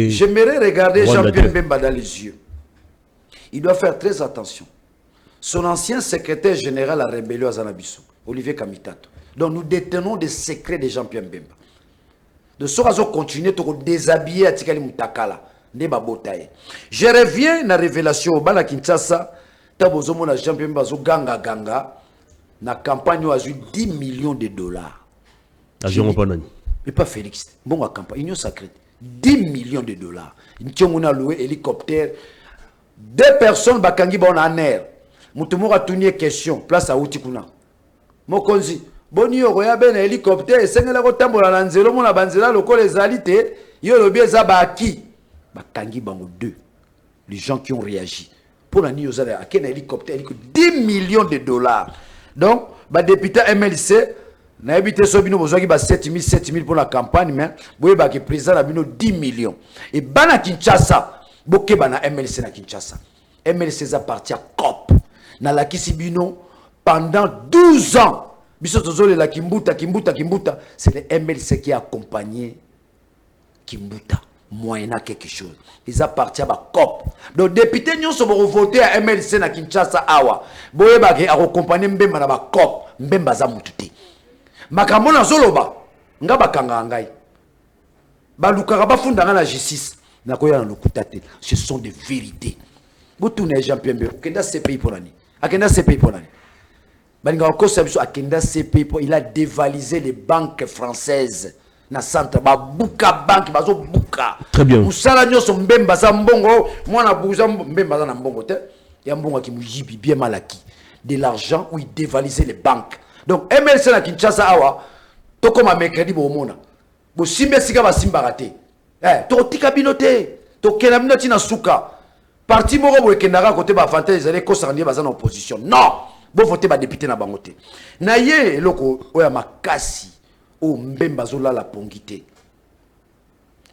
j'aimerais regarder Jean-Pierre Mbemba dans les yeux. Il doit faire très attention. Son ancien secrétaire général à la rébellion à Zanabiso, Olivier Kamitatou. Donc nous détenons des secrets de Jean-Pierre Mbemba. De sorte à continuer à déshabiller à Tikali Moutakala. Je reviens à la révélation au Bala Kinshasa. Tabozomo na Jean-Pierre Mbazo ganga ganga na campagne a eu 10 millions de dollars. Mais pas Félix. Bon, à campagne, union sacrée. 10 millions de dollars. Nous avons loué hélicoptère. 2 personnes bakangi bon en air. Moutoumou a tourné question. Place à Outikuna. Mokonzi. Boni oya ben hélicoptère. Sengela ko tambola na nzelo mona banzela loko les alités. Yo lobi za baki. Bakangi bango 2. Les gens qui ont réagi. Pour la Niozale, à quel hélicoptère, 10 millions de dollars. Donc, le député MLC, n'a habité sur Bino, 7 000 pour la campagne, mais vous voyez que le président a 10 millions. Et Bana Kinshasa, Boké Bana MLC na Kinshasa. MLC appartient à COP. Na la Kisibino, pendant 12 ans, Bissotozole la Kimbuta, c'est le MLC qui a accompagné Kimbuta. Moyennant quelque chose. Ils appartiennent à COP. Donc, député, nous sommes votés à MLC na Kinshasa Awa. Boyeba qui a accompagné Mbemba na ba COP. Mbemba za mututi. Makamona zoloba. Nga bakanga ngai. Ba lukaka ba fundanga na justice. Na koya na lokutate. Ce sont des vérités. Botoune Jean-Pierre Mbemba. Kenda CPI pour l'année. Akenda CPI pour l'année. Balinga okosa biso akenda CPI pour. Il a dévalisé les banques françaises. Na centre ba buka banque bazo buka. Très bien. Musala nyoso Mbemba za mbongo, mwana buza Mbemba za na mbongo te. Ya mbongo ki mujibi bien malaki. De l'argent où il dévalisait les banques. Donc MLC na Kinshasa awa to comme mercredi bo mona. Bo simbe sika ba simba raté. To tika binote. To kena minoti na suka. Parti moko bo kendaka côté ba fantasy les ko sandi ba za na opposition. Non. Bo voter ba député na bangote. Na ye loko oya makasi. Oh, Mbemba zola la pongité.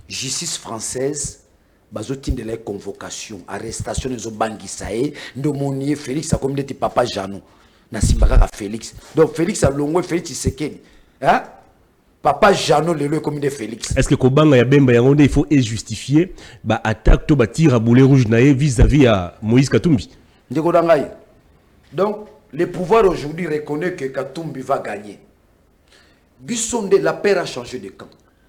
Justice française, bazotin de la convocation, arrestation de Zobangisae, Ndomonier Félix, a comme dit papa Jano, Nasimbaka Félix. Donc Félix a longué Félix Tshisekedi. Hein? Papa Jano le lieu comme de Félix. Est-ce que Kobanga ya Bemba Yangonde il faut justifier ba attaque to ba tir à boulet rouge naé vis-à-vis à Moïse Katumbi? Donc le pouvoir aujourd'hui reconnaît que Katumbi va gagner. Bissonde, la paix a changé de camp.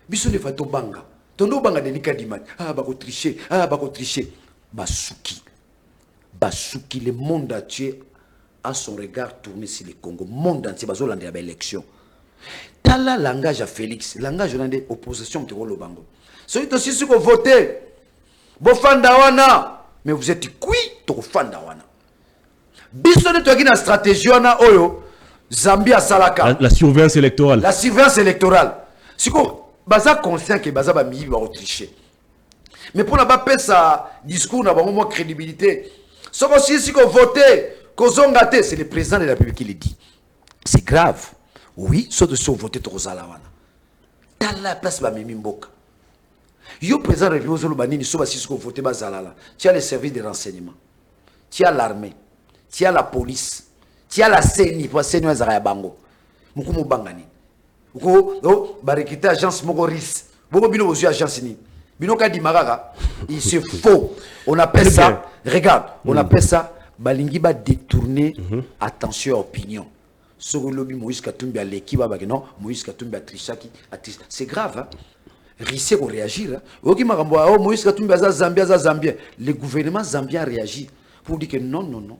Bissonde va to banga. Tondo banga de nika dimat. Ah, bako tricher. Ah, bako tricher. Basuki. Basuki, le monde entier a son regard tourné sur le Congo. Le monde entier, bazo lande ya élection. Tala langage à Félix. Langage de opposition de Rolo Bango. Soyez aussi si vous votez. Vous fandawana. Mais vous êtes qui? To fandawana. Bissonde to na stratégie wana oyo. Zambia Salaka. La surveillance électorale. La surveillance électorale. Si vous êtes conscient que Baza va tricher. Mais pour ne pas faire ça, discours n'a pas moins crédibilité. Sauf aussi si vous votez, c'est le président de la République qui le dit. C'est grave. Oui, sauf si vous votez Trozalawana. Dans la place, va Mimi Mboka. Yo président de la République, sauf si vous votez Bazalala. Tu as les services de renseignement. Tu as l'armée. Tu as la police. Tu as la CENI, pour la CENI, Bango. Moukoumou Bangani. Moukou, Barikita, agence Mogoris. Bogo Bino, aux agence ni. Bino Kadi Maraga, il se faut. On appelle ça, regarde, on appelle ça, Balingiba détourner, attention, opinion. Sur le lobby, Moïse Katumbi à l'équipe, non, Moïse Katumbi à Trishaki, c'est grave, hein. Risser pour réagir. Moïse Katumbi à Zambia, le gouvernement zambien réagit pour dire que non, non, non.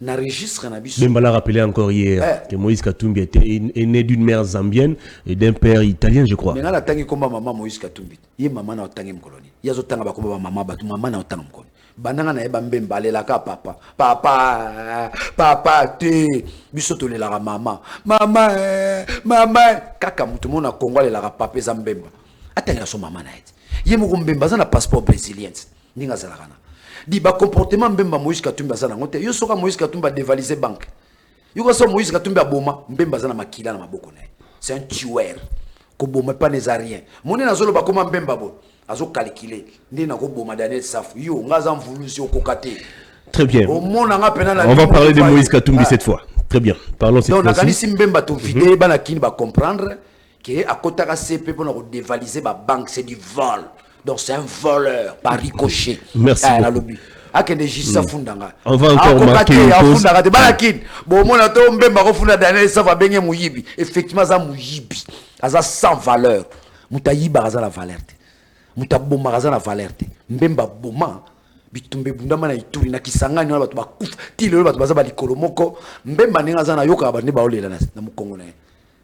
na registre na biso. Même l'a rappelé encore hier que Moïse Katumbi est né d'une mère zambienne et d'un père italien, je crois. Mais là, tangi komba maman Moïse Katumbi. Yé maman na tangi mkoloni. Yazo tanga ba komba maman batu maman na tanga mkoloni. Bananga na yeba mbemba lela ka papa. Papa te biso to lela mama. Mama kaka mutu mona Kongo lela papa zambemba. Atanga so maman na yeti. Yé mo mbemba za na passeport brésilien. Ninga za kana. Di ba comportement mbemba Moïse Katumbi za na ngote. Yo soka Moïse Katumbi dévaliser banque. Yo ko so Moïse Katumbi aboma mbemba za na makila na maboko na. C'est un tueur. Ko boma pas les ariens. Moni na zolo ba koma mbemba bo. Azo calculer. Ndi na ko boma Daniel Safu. Yo ngaza mvulusi okokate. Très bien. On va parler de Moïse Katumbi cette fois. Très bien. Parlons cette fois. Donc on a dit mbemba to vidé bana kini ba comprendre que à kotaka CP pour nous dévaliser ba banque c'est du vol. Donc c'est un voleur par ricochet. Merci. On va encore marquer une pause. Effectivement, ça mouyibi. Ça sans valeur. Moutayiba ça la valeur. Moutaboma ça la valeur. Mbemba boma. Bitumbe bundama na ituri na kisangani na batu bakufa. Tile batu baza ba likolo moko. Mbemba ninga za na yoka ba ne ba olela na mukongo na.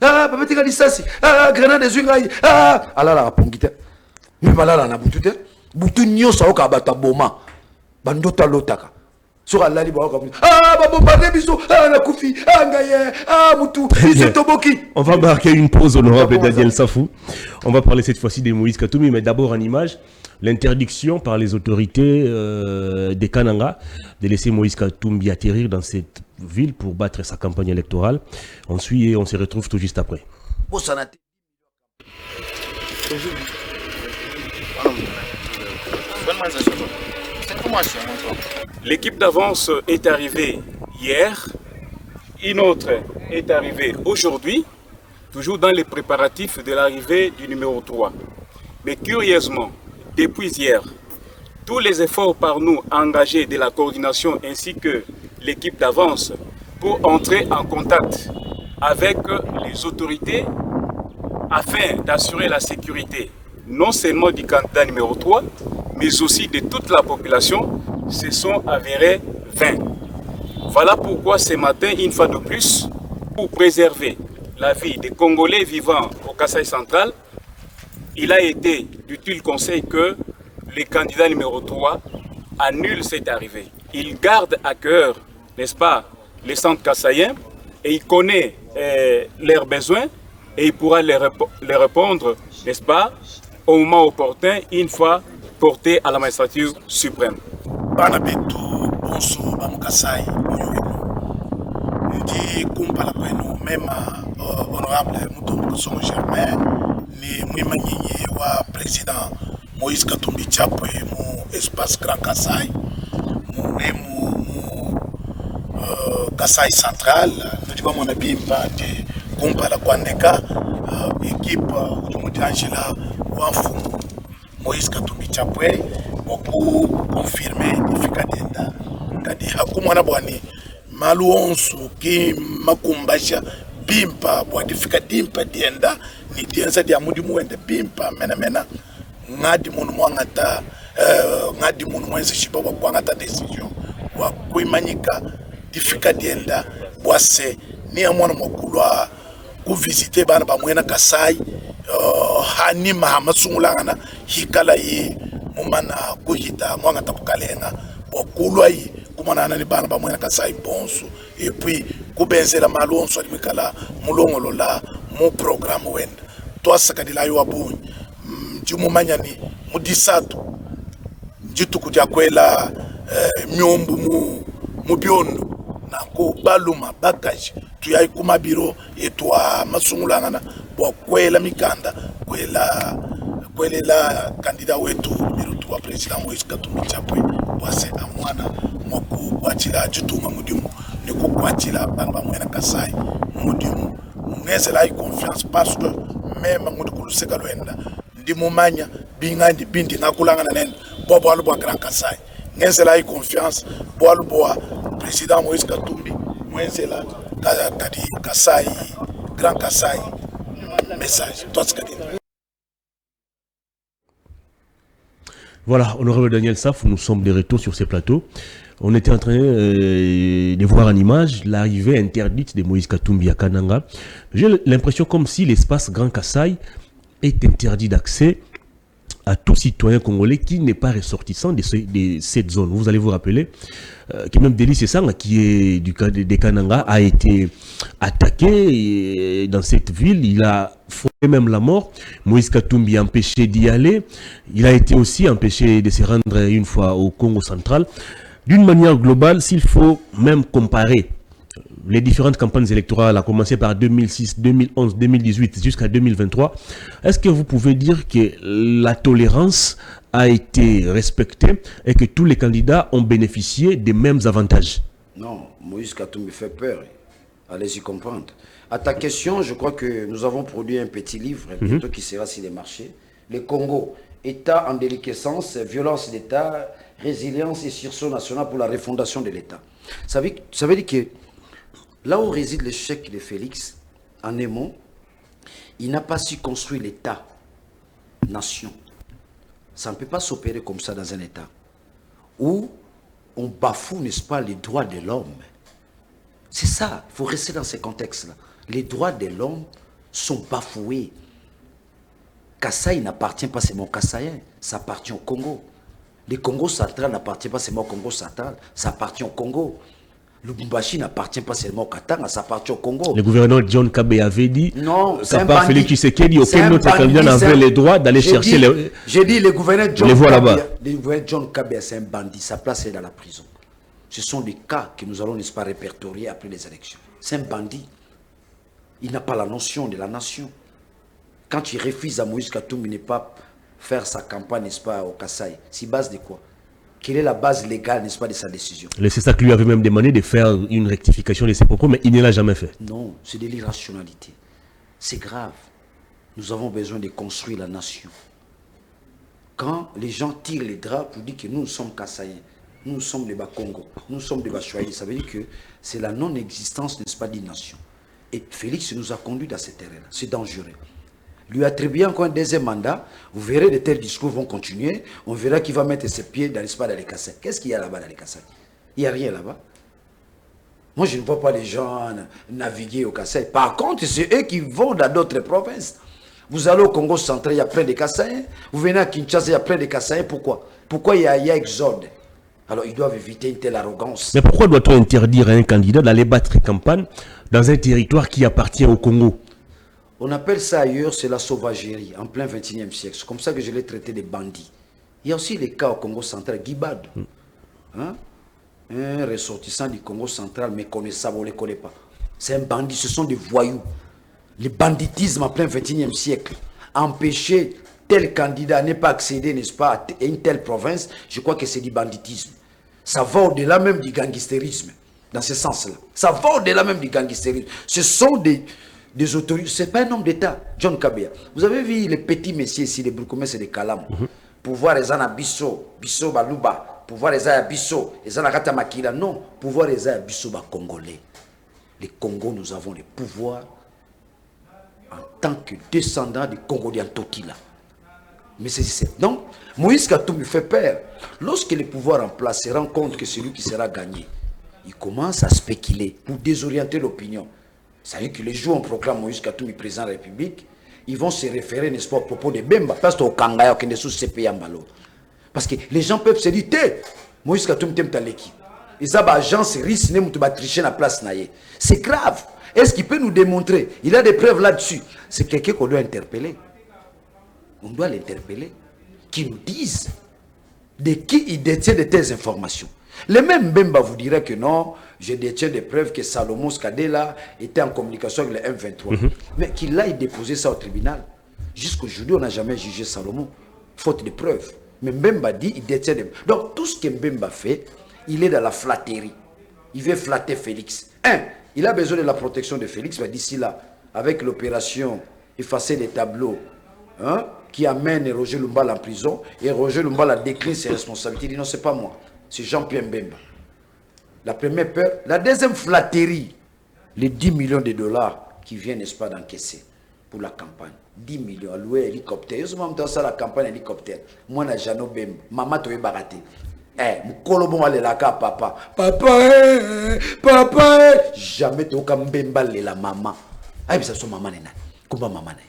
Ah, babeti ka lisasi. Ah, grenade zungai. Ah, ala la pongita. Mbemba la na butute. Butu nyosa yoka ba taboma. Bandota lotaka. Sur Allah li ba yoka. Ah, ba bombarder biso. Ah, na kufi. Ah, ngaye. Ah, mutu. Biso toboki. On va marquer une pause honorable Daniel Safou. On va parler cette fois-ci de Moïse Katumbi, mais d'abord en image. L'interdiction par les autorités des Kananga de laisser Moïse Katumbi atterrir dans cette ville pour battre sa campagne électorale. On suit et on se retrouve tout juste après. L'équipe d'avance est arrivée hier, une autre est arrivée aujourd'hui, toujours dans les préparatifs de l'arrivée du numéro 3. Mais curieusement, depuis hier, tous les efforts par nous engagés de la coordination ainsi que l'équipe d'avance pour entrer en contact avec les autorités afin d'assurer la sécurité non seulement du candidat numéro 3, mais aussi de toute la population, se sont avérés vains. Voilà pourquoi ce matin, une fois de plus, pour préserver la vie des Congolais vivant au Kasaï central, il a été d'utile conseil que le candidat numéro 3 annule cette arrivée. Il garde à cœur, n'est-ce pas, les centres kassaïens et il connaît leurs besoins et il pourra les répondre, n'est-ce pas, au moment opportun, une fois porté à la magistrature suprême. Banabetu, bonso, bamukasai, ndi kumpala kwenu, même honorable Mutombo Songo Germain, ni mwimanyenye wa président Moïse Katumbi Chapwe, mu espace Grand Kassai, mu Kassai central, nous avons mon abimba de kumpala kwandeka, équipe de Angela Wafu Moïse Katumbi Chapwe, pour confirmer l'efficacité. Kadi hakumwana bwani malu onsu ki makumbasha bimpa bwa difika dienda ni dienza dia mudi muende bimpa mena ngadi munu mwangata ngadi munu mwenzi shiba wa kwangata decision wa kuimanyika difika dienda bwase ni amwana mokulwa ku visiter bana ba mwena Kasai hani mahamasungulana hikala yi mumana kuhita mwangata kukalenga bokulwa yi kumana ni bana ba mwena Kasai bonso et puis kubenzela malonso limikala mulongolo la mu programme wenda to sakadila yo abunyi njumu manyani mudisatu njitu kujya kwela myombu mu byondo nako baluma bakaji tuyai kumabiro etwa masungulana bwa kwela mikanda kwelela kandida wetu numero 3 president Moïse Katumbi Chapwe wase amwana moku kwachila jutunga mudimu niko kwachila bamba mwena Kasai mudimu ngezela i confiance parce que même ngudi kuluseka lwenda ndimo manya bingandi bindi ngakulangana nene bobo alubwa Grand Kasai ngezela i confiance bo alubwa président Moïse Katumbi mwenzela kadi Kasai Grand Kasai message toi ce que Voilà, honorable Daniel Saf, nous sommes de retour sur ces plateaux. On était en train de voir en image l'arrivée interdite de Moïse Katumbi à Kananga. J'ai l'impression comme si l'espace Grand Kassai est interdit d'accès à tout citoyen congolais qui n'est pas ressortissant de cette zone. Vous allez vous rappeler que même Delis Essanga, qui est de Kananga, a été attaqué dans cette ville. Il a frôlé même la mort. Moïse Katumbi a empêché d'y aller. Il a été aussi empêché de se rendre une fois au Congo central. D'une manière globale, s'il faut même comparer les différentes campagnes électorales, à commencer par 2006, 2011, 2018 jusqu'à 2023, est-ce que vous pouvez dire que la tolérance a été respectée et que tous les candidats ont bénéficié des mêmes avantages? Non, Moïse Katumbi fait peur. Allez-y comprendre. À ta question, je crois que nous avons produit un petit livre bientôt qui sera sur les marchés. Le Congo, État en déliquescence, violence d'État, résilience et sursaut national pour la refondation de l'État. Ça veut dire que là où réside l'échec de Félix, en aimant, il n'a pas su construire l'État, nation. Ça ne peut pas s'opérer comme ça dans un État où on bafoue, n'est-ce pas, les droits de l'homme. C'est ça, il faut rester dans ces contextes-là. Les droits de l'homme sont bafoués. Kassai n'appartient pas seulement aux Kassaïens, ça appartient au Congo. Le Congo central n'appartient pas seulement au Congo central, ça appartient au Congo. Le Lubumbashi n'appartient pas seulement au Katanga, ça appartient au Congo. Le gouverneur John Kabe avait dit, non, c'est pas Félix Tshisekedi, aucun autre candidat n'avait le droit d'aller chercher les... J'ai dit, le gouverneur John Kabe, c'est un bandit, sa place est dans la prison. Ce sont des cas que nous allons, n'est-ce pas, répertorier après les élections. C'est un bandit. Il n'a pas la notion de la nation. Quand il refuse à Moïse Katumbi ne pas faire sa campagne, n'est-ce pas, au Kassai, c'est base de quoi? Quelle est la base légale, n'est-ce pas, de sa décision? Le CESAC lui avait même demandé de faire une rectification de ses propos, mais il ne l'a jamais fait. Non, c'est de l'irrationalité. C'est grave. Nous avons besoin de construire la nation. Quand les gens tirent les draps pour dire que nous sommes Kassaïens, nous sommes les Bas-Congo, nous sommes les Bas-Chouaïs, ça veut dire que c'est la non-existence, n'est-ce pas, d'une nation. Et Félix nous a conduits dans ce terrain-là. C'est dangereux. Lui attribuer encore un deuxième mandat, vous verrez de tels discours vont continuer, on verra qu'il va mettre ses pieds dans l'espace dans les Kassai. Qu'est-ce qu'il y a là-bas dans les Kassai? Il n'y a rien là-bas. Moi, je ne vois pas les gens naviguer au Kassai. Par contre, c'est eux qui vont dans d'autres provinces. Vous allez au Congo central, il y a plein de Kassai. Vous venez à Kinshasa, il y a plein de Kassai. Pourquoi? Pourquoi il y a exode? Alors, ils doivent éviter une telle arrogance. Mais pourquoi doit-on interdire à un candidat d'aller battre campagne dans un territoire qui appartient au Congo? On appelle ça ailleurs, c'est la sauvagerie, en plein 21e siècle. C'est comme ça que je l'ai traité de bandits. Il y a aussi les cas au Congo central, Guibad. Hein? Un ressortissant du Congo central, méconnaissable, on ne les connaît pas. C'est un bandit, ce sont des voyous. Le banditisme en plein 21e siècle. Empêcher tel candidat n'est pas accéder, n'est-ce pas, à une telle province, je crois que c'est du banditisme. Ça va au-delà même du gangstérisme, dans ce sens-là. Ça va au-delà même du gangstérisme. Ce sont des autorités, ce n'est pas un homme d'État, John Kabea. Vous avez vu les petits messieurs ici, les Brukomès et les Kalam. Pouvoir les ana biso, biso baluba, pouvoir les ana biso, les ana kata makila. Non, pouvoir les ana biso ba congolais. Les Congos, nous avons le pouvoir en tant que descendants des Congolais en Tokila. Mais c'est donc, Moïse Katumbi fait peur. Lorsque le pouvoir en place se rend compte que c'est lui qui sera gagné, il commence à spéculer pour désorienter l'opinion. Ça veut dire que les jours où on proclame Moïse Katumbi président de la République, ils vont se référer, n'est-ce pas, au propos de Bemba, parce qu'au Kangaya, au sous CPI en ballon. Parce que les gens peuvent se dire, Moïse Katumbi t'aime ta l'équipe. Et ça, agence risque de tricher la place. C'est grave. Est-ce qu'il peut nous démontrer? Il a des preuves là-dessus. C'est quelqu'un qu'on doit interpeller. On doit l'interpeller. Qui nous dise de qui il détient de telles informations. Les mêmes Bemba vous diraient que non, je détiens des preuves que Salomon Skadela était en communication avec le M23. Mais qu'il aille déposer ça au tribunal. Jusqu'aujourd'hui, on n'a jamais jugé Salomon. Faute de preuves. Mais Mbemba dit, il détient des... Donc, tout ce que Mbemba fait, il est dans la flatterie. Il veut flatter Félix. Il a besoin de la protection de Félix, mais d'ici là, avec l'opération effacer les tableaux, qui amène Roger Lumbala en prison, et Roger Lumbala décline ses responsabilités. Il dit non, c'est pas moi, c'est Jean-Pierre Mbemba. La première peur. La deuxième flatterie, les 10 millions de dollars qui viennent, n'est-ce pas, d'encaisser. pour la campagne. 10 millions alloués hélicoptère. Je suis dans la campagne hélicoptère. Moi, je suis Bemba. Maman, tu es baraté. Mukolo bon aller la papa. Papa, jamais tu as Bemba la maman. Ah, ça son maman nena. Comment maman nena?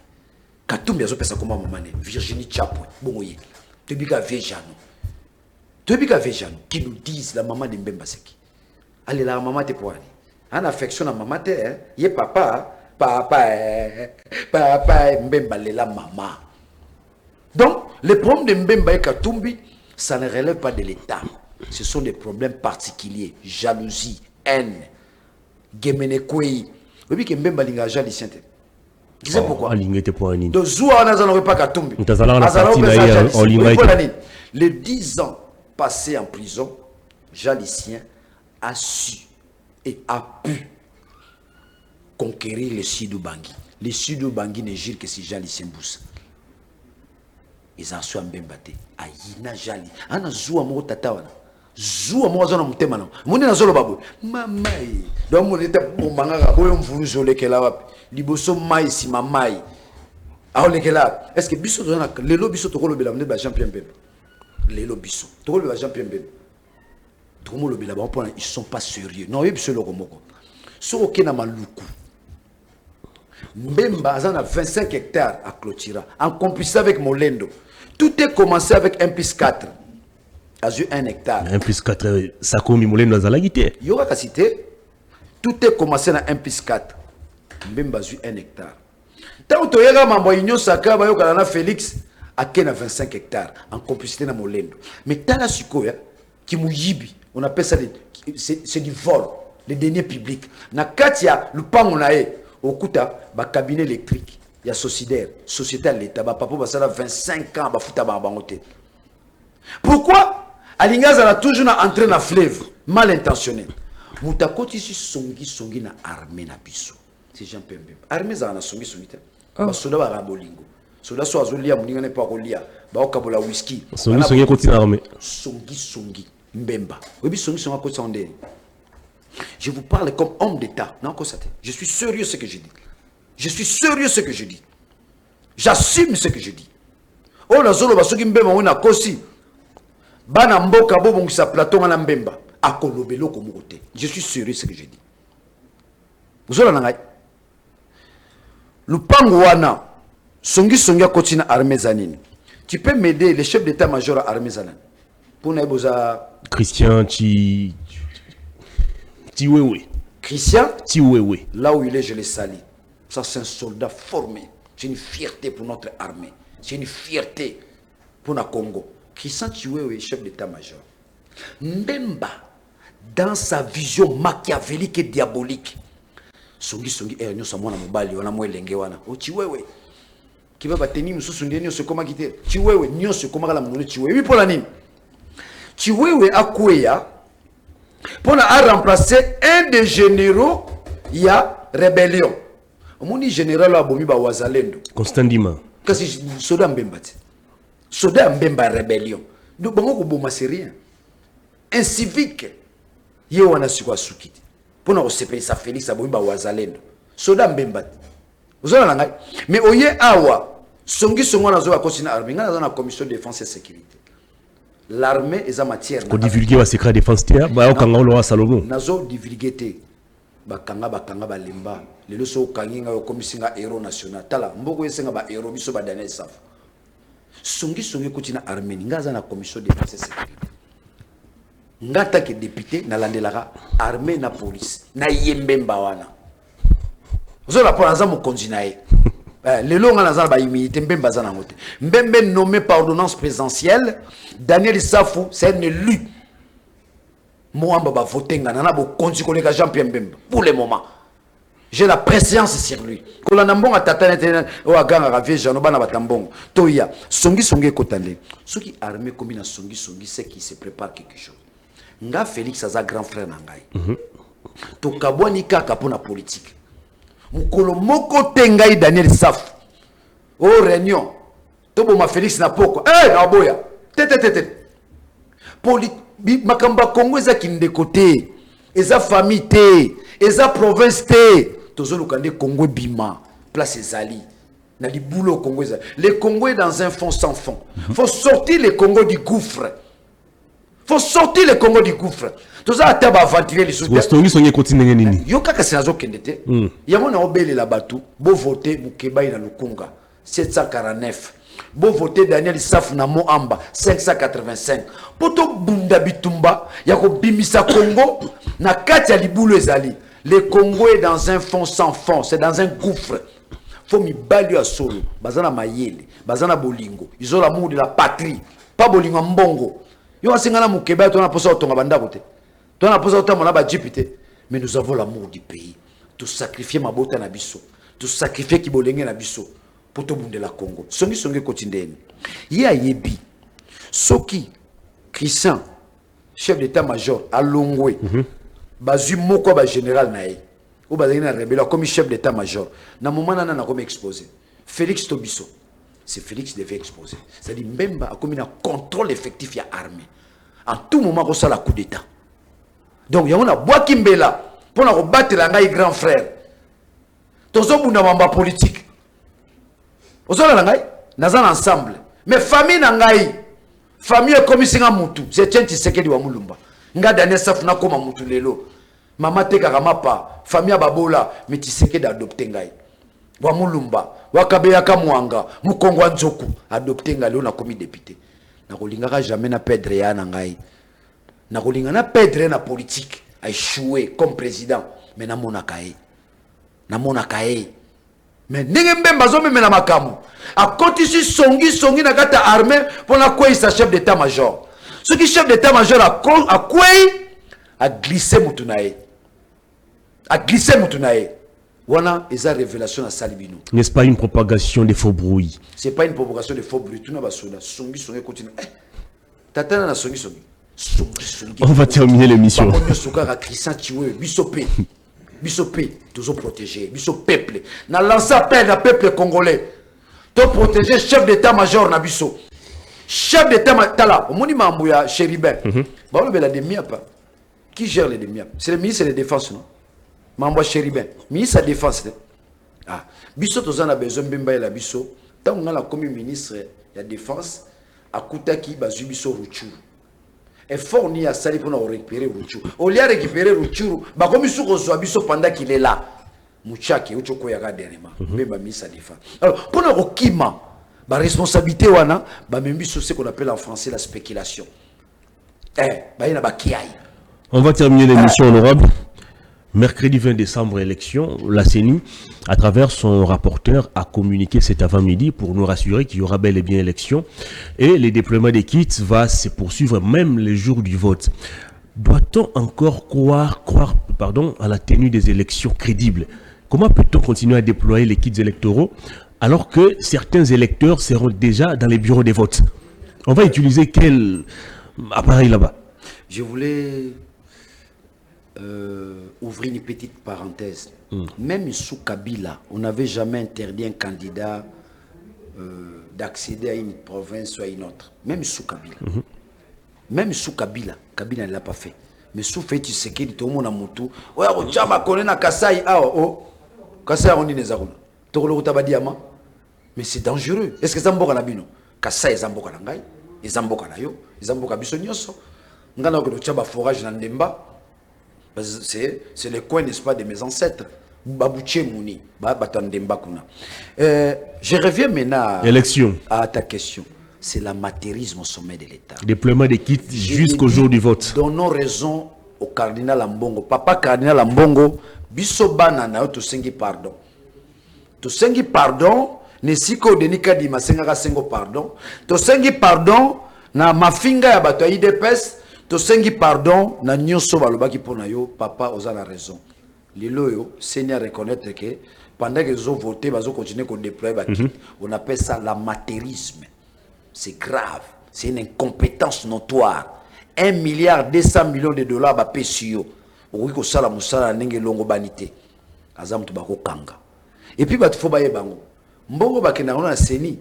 Katumbi azo pesa comment maman nena? Virginie Chapwe. Bon oui. Tu biga Vejano. Tu biga Vejano qui nous disent la maman de Mbemba seki. Allez la maman te pour aller. En affection la maman te hein. Yé papa. Papa Mbemba la maman. Donc, les problèmes de Mbemba et Katumbi, ça ne relève pas de l'État. Ce sont des problèmes particuliers. Jalousie, haine, Gemenekoué. Vous voyez que Mbemba linga jalousie. Tu sais pourquoi? Donc, Zoua n'aurait pas Katumbi. Les 10 ans passés en prison, Jalicien a su et a pu conquérir le Sud-Bangui. Le Sud-Bangui ne gire que si Jalicien Boussa. Ils en sont mbembate. Aïna Jali. Ana Zoua mo tata wana. Zoua mo zona mutema na. Moni na zolo babu. Mamai. Donc mon était pour mangaka boyo mvulu jole kela wapi. Liboso mai si mamai. Aole kela. Est-ce que biso zona lelo biso to kolobela mne ba Jean-Pierre Mbemba. Lelo biso. To kolobela Jean-Pierre Mbemba. To mo lobela ba on ils sont pas sérieux. Non, ils biso loko moko. So okena maluku. Mbemba a 25 hectares à Clotira, en complicité avec Molendo. Tout est commencé avec 1 plus 4. A eu 1 hectare. 1 plus 4, ça comme Molendo a la guité. Il y aura qu'à citer. Tout est commencé dans 1 plus 4. Mbemba a eu 1 hectare. Tant que tu as Mamboigno Saka, Bayokalana Félix, a 25 hectares, en complicité avec Molendo. Mais Tala Sukoya, qui mouyibi, on appelle ça, c'est du vol, les deniers publics. Na Katia, le pan on a eu. Au Kouta, ba cabinet électrique, il y a Société à l'État, ba papa ça 25 ans, ba fouta ba bangoté. Pourquoi Alingaz a toujours entré dans fleuve, mal intentionné. Moutakoti si songi na armée na biso. C'est Jean-Pierre Mbemba. Armée za na songi ta. Ba soda ba rabolingo. Soda so azolia muninga ne pa kolia, ba okabola whisky. Songi koti na armée. Songi Mbemba. Obi songi koti ondé. Je vous parle comme homme d'État. Non, je suis sérieux ce que je dis. Je suis sérieux ce que je dis. J'assume ce que je dis. Oh, la zolo basoki mbemba wina kosi. Bana mboka bobo ngisa plateau ngana mbemba. Akolobelo komokote. Je suis sérieux ce que je dis. Vous avez ngai. Lupango wana songi akoti na armée zanini. Tu peux m'aider le chef d'état-major à armée zanini. Pour naboza Christian Tiwewe. Christian Tiwewe. Là où il est, je le salue. Ça, c'est un soldat formé. C'est une fierté pour notre armée. C'est une fierté pour le Congo. Christian Tiwewe, chef d'état-major. Mbemba, dans sa vision machiavélique et diabolique. Songi, nous sommes en mobile, on a moins l'enguewana. Oh, Tiwewe. Qui va tenir, nous sommes en ce comment quitter. Tiwewe, nous sommes comment la monnaie Tiwewe. Oui, pour l'anime. Tiwewe a Kouya. Pour remplacer un des généraux, il y a rébellion. Mon général a bomi ba wazalendo. Constant Dima. Kasi soda mbemba. Soda mbemba rébellion. Donc bon ko boma c'est rien. Un civique ye wana sikwa sukiti. Pour na osepe sa Félix abomi ba wazalendo. Soda mbemba. Vous avez ngai. Mais oye awa songi na zo akosina armée ngana na commission de défense et sécurité. L'armée est en matière. Pour divulguer le secret défense terre, bah on a Salomon. Nazo divulguer te. Bakanga balemba. Les leçons kanginga au commission héros national. Tala mboko yesenga ba héros biso ba Daniel Saf. Songi kutina armée ngaza na commission de défense et sécurité. Ngata ke député na landelaka armée na police na yembemba wana. Zo la pour mo konjinae. Les longs à la immunité, Mbembe nommé par ordonnance présidentielle, Daniel Safou, c'est un élu. Moi, je vais voter, Jean-Pierre Mbemba, pour le moment. J'ai la préscience sur lui. Quand on a un bon attaquant, on a gagné, Toya, Songi Kotande. Ceux qui armés comme une Songi, c'est qui se prépare quelque chose. Nga Félix a grand frère Nangai. Tokabwani kaka pour la politique. Mukolo moko tengai Daniel Saf. Oh réunion. Tobo ma Félix na poko. Na boya. Tete. Makamba Congo eza kinde côté. Eza famille te. Eza province te. Tozo lukande Congo bima. Place ezali. na li boulot au Congo. Le Congo est dans un fond sans fond. Faut sortir le Congo du gouffre. Faut sortir le Congo du gouffre. Tout ça a aventurer les soutiens. Yo kaka senazo kendete. Yango na obele la batu. Bo voter Bukebai na Lukunga 749. Bo voter Daniel Saf na Moamba 585. Poto bunda bitumba yako bimisa Congo na kati ya libulu ezali. Le Congo est dans un fond sans fond, c'est dans un gouffre. Faut mi bali à solo, bazana mayele, bazana bolingo. Ils ont l'amour de la patrie, pas bolingo mbongo. Yo asengana mukeba to na posa otonga banda kote. To na posa otama na ba jipite. Mais nous avons l'amour du pays. Tout sacrifier mabota na biso, tout sacrifier ki bolenge na biso pour to bunde la Congo. Songi kotindeni. Ye yebi. Soki Christian, chef d'état-major à Longwe. Bazu moko ba général nae ou bazali na rebelle comme chef d'état-major na moment nana na comme exposé Félix Tobiso, c'est Félix devait exposer, c'est-à-dire Mbemba a comme un contrôle effectif ya armée en tout moment ko sala coup d'état. Donc il y a una bois kimbela pour na battre la ngai grand frère tozo bunda mamba politique ozola la ngai nazan ensemble mais famille na ngai famille comme singa mutu c'est Tienti Sekedi wa Mulumba nga Daniel Saf na koma mutu lelo mama teka mapa famille babola Tshisekedi adopté ngai wa Mulumba wakabeya kamwanga mukongwa nzoku adopté ngai lelo na komi député na kolingaka jamais na perdre ya na ngai na kolinga na perdre na politique a échoué comme président mais na mona kae mais ndenge Mbemba zo meme na makamu a continuer songi na kata armée pour na quoi sa chef d'état-major. Ce qui chef d'état-major a quoi a glissé Moutunae. Wana esa révélation à Salibino. N'est-ce pas une propagation des faux bruits? C'est pas une propagation des faux bruits. Tout na basoda songi continue. Tatana na songi. On va terminer l'émission. Sokara Christian Chiwe Bisopé toujours protégé biso peuple. Na lancé appel à peuple congolais. To protéger chef d'état-major na biso. Chef d'état-major, au monument Mbouya, Chéribin, la demi-apa. Qui gère les demi-apa? C'est le ministre de la Défense, non? Mambo Chéribin, ministre de la Défense. Ah, Bisso, tu as besoin de Bemba et la Bisso. Tant qu'on a la commune ministre de la Défense, à Koutaki, Bazu Bisso Rouchou. Et fort ni à Sali pour récupérer Rouchou. Au lieu de récupérer Rouchou, comme il reçoit Bisso pendant qu'il est là. Mouchaki, Uchoko Yaga dernièrement. Même ministre de la Défense. Alors, pour le Kima, la responsabilité wana ba membi sur ce qu'on appelle en français la spéculation. On va terminer l'émission honorable. Mercredi 20 décembre élection, la CENI à travers son rapporteur a communiqué cet avant-midi pour nous rassurer qu'il y aura bel et bien élection et les déploiements des kits va se poursuivre même les jours du vote. Doit-on encore croire à la tenue des élections crédibles? Comment peut-on continuer à déployer les kits électoraux alors que certains électeurs seront déjà dans les bureaux des votes? On va utiliser quel appareil là-bas? Je voulais ouvrir une petite parenthèse. Même sous Kabila, on n'avait jamais interdit un candidat d'accéder à une province ou à une autre. Même sous Kabila. Même sous Kabila. Kabila ne l'a pas fait. Mais sous fait, tu sais qu'il y a tout le monde à Moutou. Ouais, on a connu Kassai. Ah, oh. Kassai, on dit les Arouna. Mais c'est dangereux. Est-ce que Zamboka Nabino? Kassai, Zamboka Nangai, Zamboka Nayo, Zamboka Bissonioso. Ngana ko tchaba forage na Ndemba. C'est le coin, n'est-ce pas, de mes ancêtres. Babouché Mouni, Batandemba Kuna. Je reviens maintenant à ta question. C'est l'amateurisme au sommet de l'État. Déploiement des kits jusqu'au jour du vote. Donnons raison au cardinal Ambongo. Papa cardinal Ambongo, biso banana to sengi pardon. To sengi pardon, ne siko denika di masenga sengo pardon. To sengi pardon na mafinga ya bato IDPS. To sengi pardon na nyonso balobaki pona yo papa oza la raison. Lelo yo Seigneur reconnaître que pendant que ils ont voté, ils ont continué à déployer on appelle ça l'amateurisme. C'est grave, c'est une incompétence notoire. 1 milliard 200 millions de dollars ba pesio. Oui ko sala musala ndenge longo banité. Azam to bako kanga. Et puis bat fo baye bango. Mbongo bakena na CENI.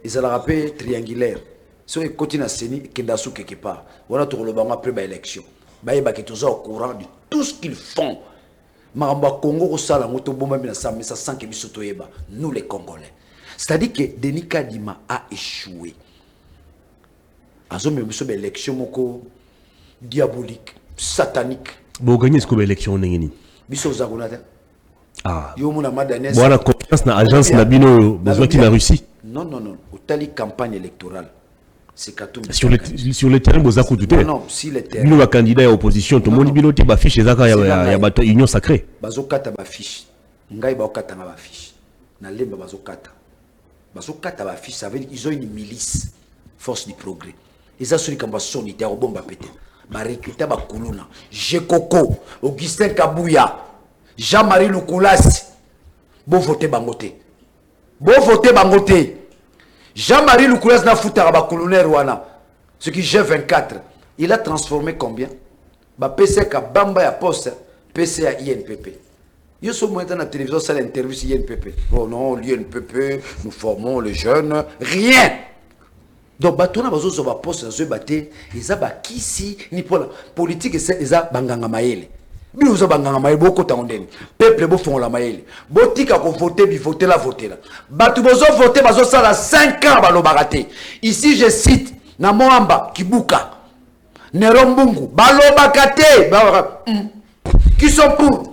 Ils allaient rappeler triangulaire. Si on continue à CENI, Kendasu quelque part. Voilà tout le bango après l'élection. Baye baki toujours au courant de tout ce qu'ils font. Maramba Congo ko sala ngoto bomba mina sa mais ça sent que biso toyeba nous les Congolais. C'est-à-dire que Denis Kadima a échoué. Azo une élection diabolique, satanique. Bon, gagner ce que l'élection n'est ni. Biso zagonata. Ah. Yo mona madane. Voilà confiance na agence na bino besoin qui na Russie. Non. Au tali campagne électorale. C'est Katumbi. Sur le terrain bozaku douter. Non, si le terrain. Bino wa candidat à opposition, tout le monde bino te ba fiche ezaka ya bato union sacrée. Bazokata ba fiche. Ngai ba okata ba fiche. Na lemba bazokata. Bazokata ba fiche, ça veut dire qu'ils ont une milice, force du progrès. Ils ont celui qui va sonner terre bomba pété. Ba recruter ba kuluna. Jekoko, Augustin Kabouya, Jean-Marie Lukulasi. Bon voter bangote. Bon voter bangote. Jean-Marie Lukulasi na foutara ba colonel wana. Ce qui G24, il a transformé combien? Ba PC ka bamba ya poste, PC à INPP. Yo so maintenant la télévision ça l'interview sur INPP. Oh non, l'INPP, nous formons les jeunes, rien. Donc batona bazo so ba poste zo baté, eza ba kisi ni pour la politique c'est eza banganga maele. Bi ozo banganga maele boko tandeni. Peuple bo font la maele. Botika ko voter bi voter la voter là. Batu bozo voter bazo ça la 5 ans ba lo baraté. Ici je cite na Moamba Kibuka. Nerombungu, Balobakate, qui sont pour,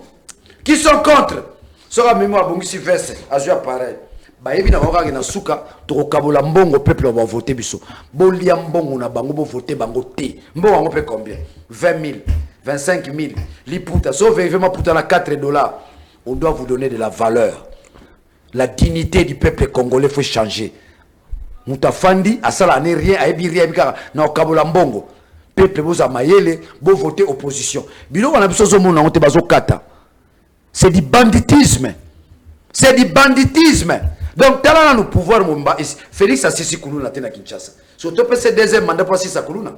qui sont contre. Sera mémoire bongi si verse, azua pareil. Ba yebi na oka na suka to kabola mbongo peuple va voter biso. Bolia mbongo na bango bo voter bango te. Mbongo on peut combien? 20 000, 25 000. Liputa, sauf évidemment pour la $4. On doit vous donner de la valeur. La dignité du peuple congolais faut changer. Moutafandi a ça n'est rien a ebi rien bika na kabola mbongo. Peuple boza mayele bo voter opposition. Bino wana biso zo mona onte bazo kata. C'est du banditisme. C'est du banditisme. Donc talana nous pouvoir mumba Félix Assisi Kuluna tena Kinshasa. Surtout que c'est deuxième mandat pour Assisi Kuluna.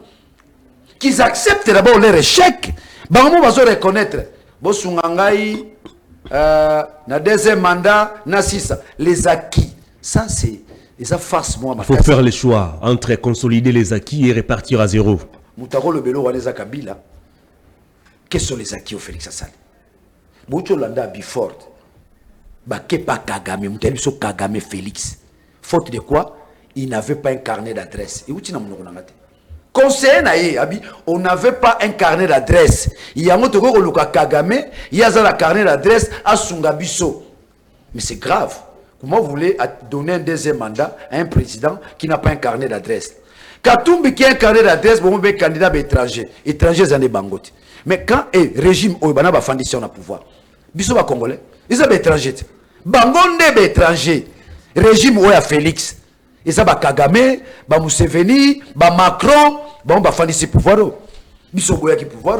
Qu'ils acceptent d'abord leur échec. Bango bazo reconnaître bo sungangai na deuxième mandat na sisa les acquis. Ça c'est face moi. Il faut faire les choix entre consolider les acquis et répartir à zéro. Moutaro le belo waleza Kabila. Quels sont les acquis au Félix Assali? Boucho Landa Biford. Bakepa Kagame, Moutaliso Kagame Félix. Faute de quoi? Il n'avait pas un carnet d'adresse. Et où tu n'as pas conseiller naïe, on n'avait pas un carnet d'adresse. Il y a un autre Kagame, il y a un carnet d'adresse à Sungabiso. Mais c'est grave. Comment vous voulez donner un deuxième mandat à un président qui n'a pas un carnet d'adresse? Katumbi qui a un carnet d'adresse, bon, un candidat étranger. Étranger, c'est des bangotes. Mais quand le régime Oibana va faire au pouvoir, Bissot va congolais, ils sont étrangers. Bangonde est étranger. Régime Oya Félix. Ils sont Kagame, Museveni, Macron, bon, va faire au pouvoir. Bissot Boya qui pouvoir.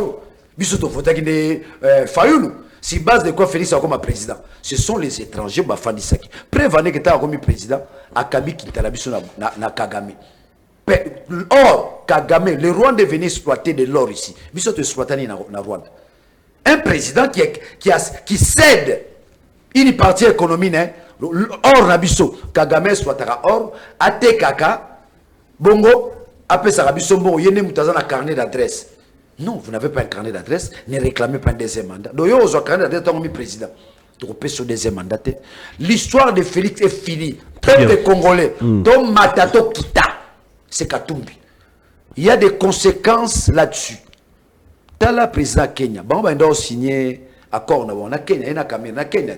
Bissot Tofota qui est Fayoulou. Si base de quoi Félix a comme président, ce sont les étrangers qui font ça. Prévenez que tu as comme président, Akabi qui t'a biso na Kagame. Or, Kagame, le Rwanda est venu exploiter de l'or ici. Biso te exploiter na Rwanda. Un président qui cède une partie économique, or na biso, Kagame exploitera or, ate kaka, bongo, après ça, biso bongo, yene mutaza na carnet d'adresse. Non, vous n'avez pas un carnet d'adresse, ne réclamez pas un deuxième mandat. Donc, vous avez un carnet d'adresse, vous avez président. Tu repères sur deuxième mandat. L'histoire de Félix est finie. Peuple congolais, donc Matato Kita, c'est Katumbi. Il y a des conséquences là-dessus. Tala président Kenya, bon, on doit signer accord na Kenya, na Cameroun, na Kenya.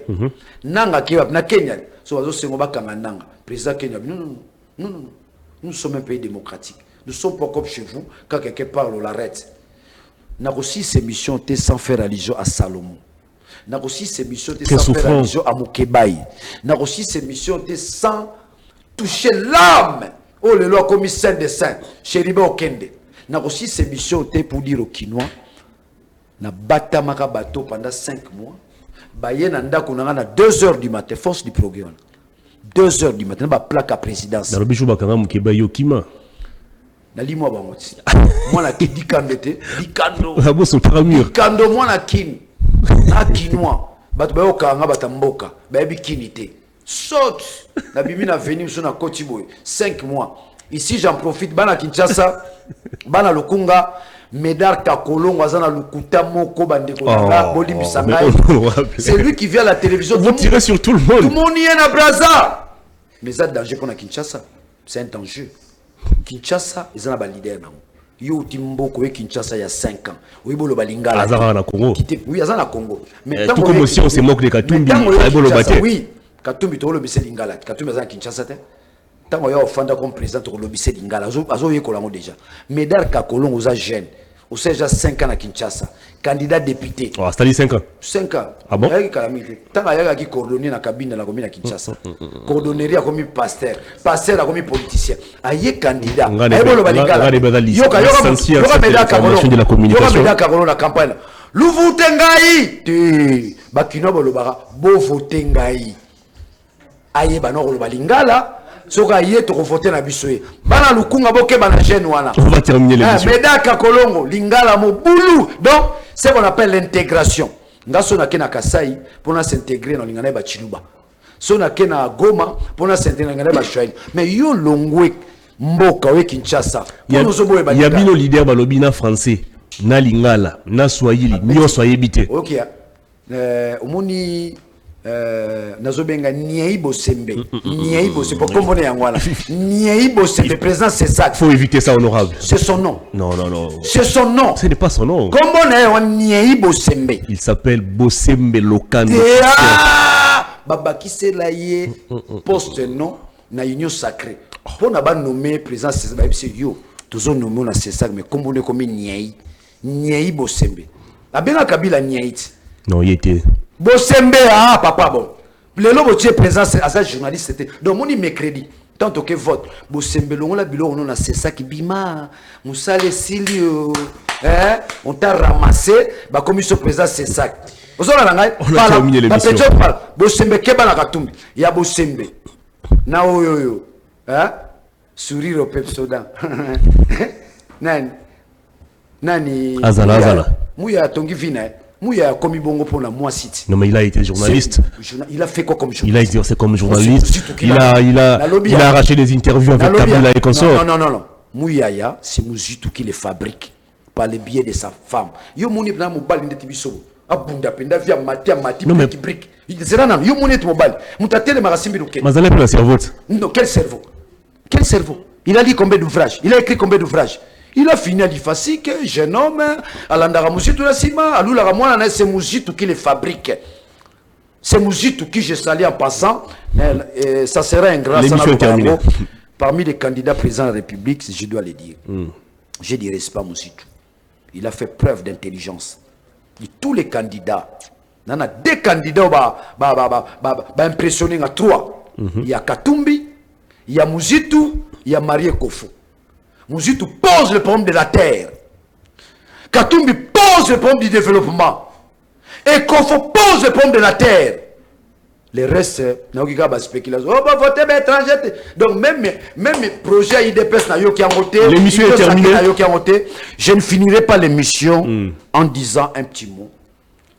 Nanga Kiwap, na Kenya. So, on va Nanga. Président Kenya, non. Nous sommes un pays démocratique. Nous ne sommes pas comme chez vous, quand quelqu'un parle, on l'arrête. N'a aussi ces missions sans faire allusion à Salomon. N'a aussi ces missions sans faire allusion à Mokebaï. N'a aussi ces missions sans toucher l'âme. Oh le loi comme saint de saint. Chéribe Okende. N'a aussi ces missions pour dire aux Kinois. N'a batamaka bateau pendant 5 mois. Baye nanda kunanga 2 h du matin. Force du programme. 2 h du matin. Ba plaque à présidence. Dans le bijou bakanga Mokebaï Okima. Nali moi bangoti. Moi la ki dikandete, dikando. Dikando moi la kin. Na kinwa. Batu ba okanga batamboka. Ba bi kinité. Saute. Na bimi na venu sur na Kotiboy. 5 mois. Ici j'en profite bana Kinshasa. Bana Lukunga. Médard Kakolong wazana lukuta moko bandeko na Bolimbi Sangai. C'est lui qui vient à la télévision. Vous tirez sur tout le monde. Tout le monde y est na Braza. Mais ça danger pour Kinshasa. C'est un danger. Kinshasa, ils ont un leader. Yo Timboko et Kinshasa il y a 5 ans. Oui, bolo balingala. Azara na Congo. Oui, Azara na Congo. Mais tout comme aussi on se moque de Katumbi. Oui, Katumbi to lobise lingala. Katumbi Azara Kinshasa te. Tant qu'on y a offert comme président to lobise lingala. Azo yé kolango déjà. Mais dar Kakolon aux jeunes. Au déjà 5 ans à Kinshasa. Candidat député. Oh, c'est-à-dire 5 ans. 5 ans. Ah bon? Tant qu'il y a qui coordonné dans la cabine de la commune à Kinshasa. Coordonnerie a commis pasteur. Pasteur a commis politicien. Aïe candidat. Il y a de la communication. La campagne. L'ouvutengaï. Bakino bolobara. Bovotengaï. Aïe banor le balingala. Soka yé to voter na bisoye bana lukunga boke bana jeune wana on va terminer l'émission Medaka Kolongo lingala mo boulou donc c'est qu'on appelle l'intégration ngaso na kena Kasai pour s'intégrer dans lingana ba Chiluba so na kena Goma pour s'intégrer dans lingana ba Chouaï mais yo longwe mboka we Kinshasa il y a bino leader balobina français na lingala na swahili nyo swahili OK omoni nazobenga Niaibo Sembe Niaibo c'est pour comprendre yangwana Niaibo Sembe président c'est ça faut éviter ça honorable c'est son nom non c'est son nom ce n'est pas son nom comment on Niaibo Sembe il s'appelle Bosembe Lokando baba qui c'est là yé poste nom na union sacrée pour na ba nommer président c'est yo toujours nommer na c'est ça mais comment on comme Niaibo Sembe abenga Kabila Niaiti non il était Bosembe papa bon le lobo tu es présent à sa journaliste c'était donc mon mercredi tant que vote Bosembe longola bilo on a c'est ça qui bima musale silio on t'a ramassé ba commission président c'est ça vous avez la terminé l'émission Bosembe keba na Katumbi ya Bosembe na oyo sourire au pepsoda nani azala muya tongi vina Mouya komi bongo pour la moi city. Non mais il a été journaliste. Il a fait quoi comme journaliste? Il a exercé comme journaliste. Il a arraché des interviews avec Kabila et consorts. Non. Mouyaya, c'est Mouzitou qui les fabrique par le biais de sa femme. Yo mouni na mobile ndeti biso. Abunda penda via mati qui brique. C'est là yo mouni to mobile. Mutatele marasimbi loké. Mazala pour la cerveau. Non, quel cerveau? Quel cerveau? Il a lu combien d'ouvrages? Il a écrit combien d'ouvrages? Il a fini à l'IFASIC, jeune homme, à l'Andara Mouzitou la Sima, à l'Oula Ramouana, c'est Mouzitou qui les fabrique. C'est Mouzitou qui, je salue en passant, ça sera un grand terminée. Parmi les candidats présidents de la République, je dois le dire. Je ne dirais pas Mouzitou. Il a fait preuve d'intelligence. De tous les candidats, il y en a 2 candidats impressionnés à 3. Il y a Katumbi, il y a Mouzitou, il y a Marie Kofo. Mouzitou pose le problème de la terre. Katumbi pose le problème du développement. Et Kofo pose le problème de la terre. Le reste, n'a spéculation. Oh, bah, voter étranger. Donc, même projet IDPS qui a voté, l'émission est terminée. Je ne finirai pas l'émission en disant un petit mot.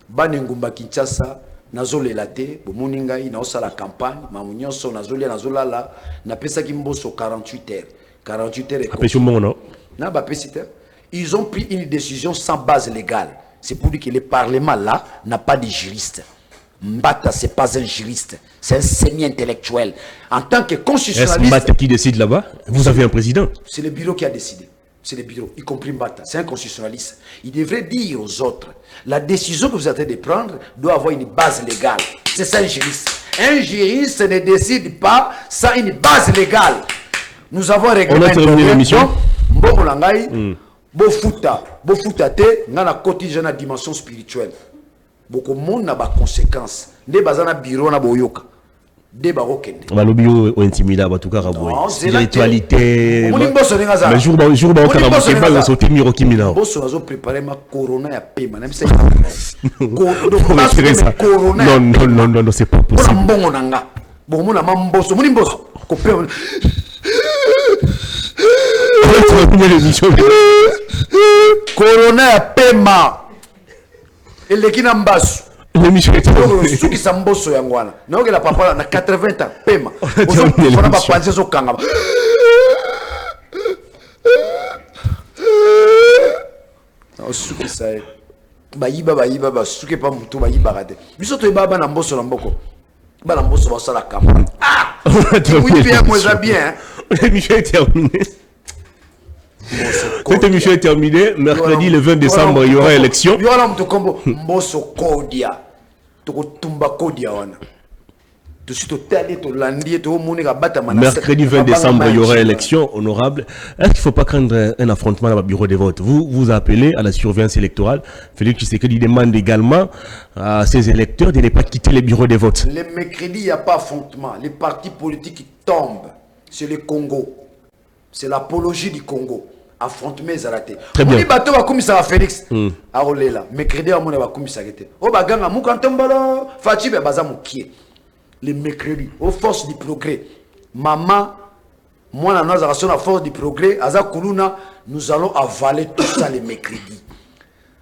Banengumba Kinshasa, Nazole Late, Bomuningai, Naosa la campagne, Mamunyoso, Nazole, Nazolala, Napesa Kimboso 48 heures. 48 heures et ils ont pris une décision sans base légale. C'est pour dire que le Parlement là n'a pas de juriste. Mbata, c'est pas un juriste, c'est un semi-intellectuel. En tant que constitutionnaliste. Est-ce Mbata qui décide là-bas? Vous avez un président? C'est le bureau qui a décidé. C'est le bureau, y compris Mbata. C'est un constitutionnaliste. Il devrait dire aux autres, la décision que vous êtes en train de prendre doit avoir une base légale. C'est ça un juriste. Un juriste ne décide pas sans une base légale. Nous avons réglé. On a terminé l'émission. Bofuta te, na quotidien na dimension spirituelle. Beaucoup monde na ba conséquences. Ne bazana bureau na boyoka. De ba okende. Balobio o intimida ba tuka raboy. Spiritualité. Le jour ba okara ba ba sauter miro kimina. Bosso azo préparer ma corona ya pema. Même ça. Non, c'est pas possible. Mbongo nanga. Bon mona mamboso, moni mboso. Kopé. Corona ya pema elekina mbasu l'émission est terminée. Ceux qui s'embossent yangwana na la papa na 80 ans pema on a pas pensé zo kanga non suki ça bayiba suki pas mutu bayiba rade biso to baba na mbosso na mboko bala mbosso ba sala kamba Oui, bien, moi, bien. L'émission est terminée. Cette émission est terminée. Mercredi, le 20 décembre, il y aura élection. Il y aura Mbosso Kodia. Tumba Kodia. Mercredi 20 décembre, il y aura élection honorable. Est-ce qu'il ne faut pas craindre un affrontement dans le bureau de vote? Vous appelez à la surveillance électorale. Félix Tshisekedi demande également à ses électeurs de ne pas quitter les bureaux de vote. Le mercredi, il n'y a pas affrontement. Les partis politiques tombent. C'est le Congo. C'est l'apologie du Congo. Affrontement est raté. Très bien. Bateau va comme ça Félix. Arolela. Mercredi, on va comme ça. Oh baganga mukantambala. Fachi be baza mukie. Les mercredis, aux forces du progrès. Maman, moi, nous avons la force du progrès. Nous allons avaler tout ça les mercredis.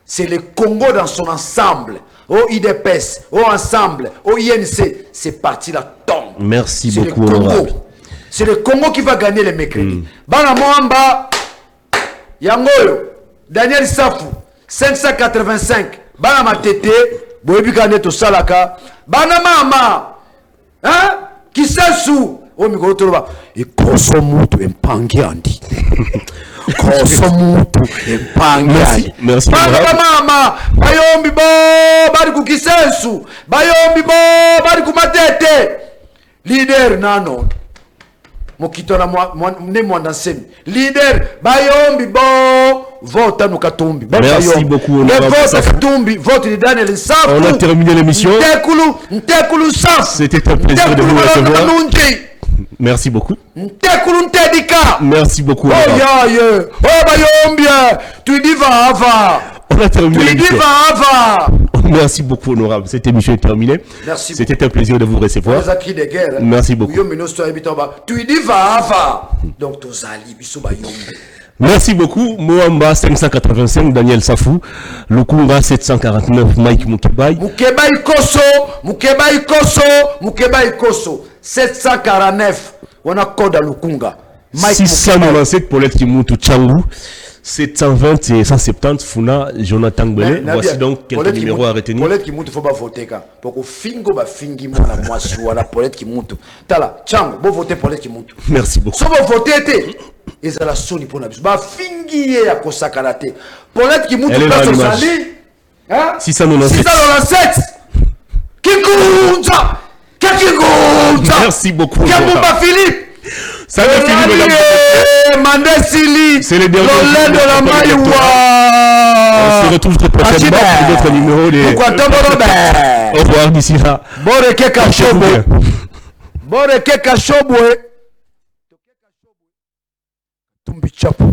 C'est le Congo dans son ensemble. Au IDPS, au ensemble, au INC. C'est parti la tombe. Merci beaucoup. C'est le Congo qui va gagner les mercredis. Bana Moamba, Yangoyo, Daniel Safou, 585. Bana Matete, Boebi Ganeto Salaka. Bana Mama. Hein? Qui sous oh mikoro toloba ikoso mutu empangi andi koso mutu empangi andi merci mama bayombi bo bari ku kisensu bayombi bo bari ku matete leader nano mokitona ne mwanda semi leader bayombi bo vote nous Katumbi. Merci beaucoup. Le vote Katumbi, vote de Daniel Safou. On a terminé l'émission. Ntekulu Safou. C'était un plaisir de vous recevoir. Merci beaucoup. Ntekulu Ntedika. Merci beaucoup. Oh ya ya. Oh bayombia. Tu dis va. On a terminé l'émission. Va. Merci beaucoup, honorable. Cette émission est terminée. Merci. C'était un plaisir de vous recevoir. Merci beaucoup. Tu dis va. Donc tozali biso bayombi. Merci beaucoup. Moamba 585, Daniel Safou. Lukunga 749, Mike Mukebai. Mukebai Koso. 749. On a code à Lukunga. 697, Paulette Kimutu Tchangou. 720 et 170, Funa, Jonathan Belé. Voici donc quelques numéros à retenir. Paulette Kimutu, faut pas voter. Pour que Fingo va fingi moi la Paulette Kimutu. Tala, Tchangou, vous votez Paulette Kimutu. Merci beaucoup. Si vous votez, et ça la sonne pour nous. Bah, fingi à Kosakarate. Paulette Kimutu, passe au sali. 697. Kikunza. Merci beaucoup. Kikunza Philippe. Ça va Philippe, c'est le dernier de la Maïwa. On se retrouve très prochainement pour d'autres numéros. Au revoir d'ici là. Boreke Kashobwe. Tumbi Chapo.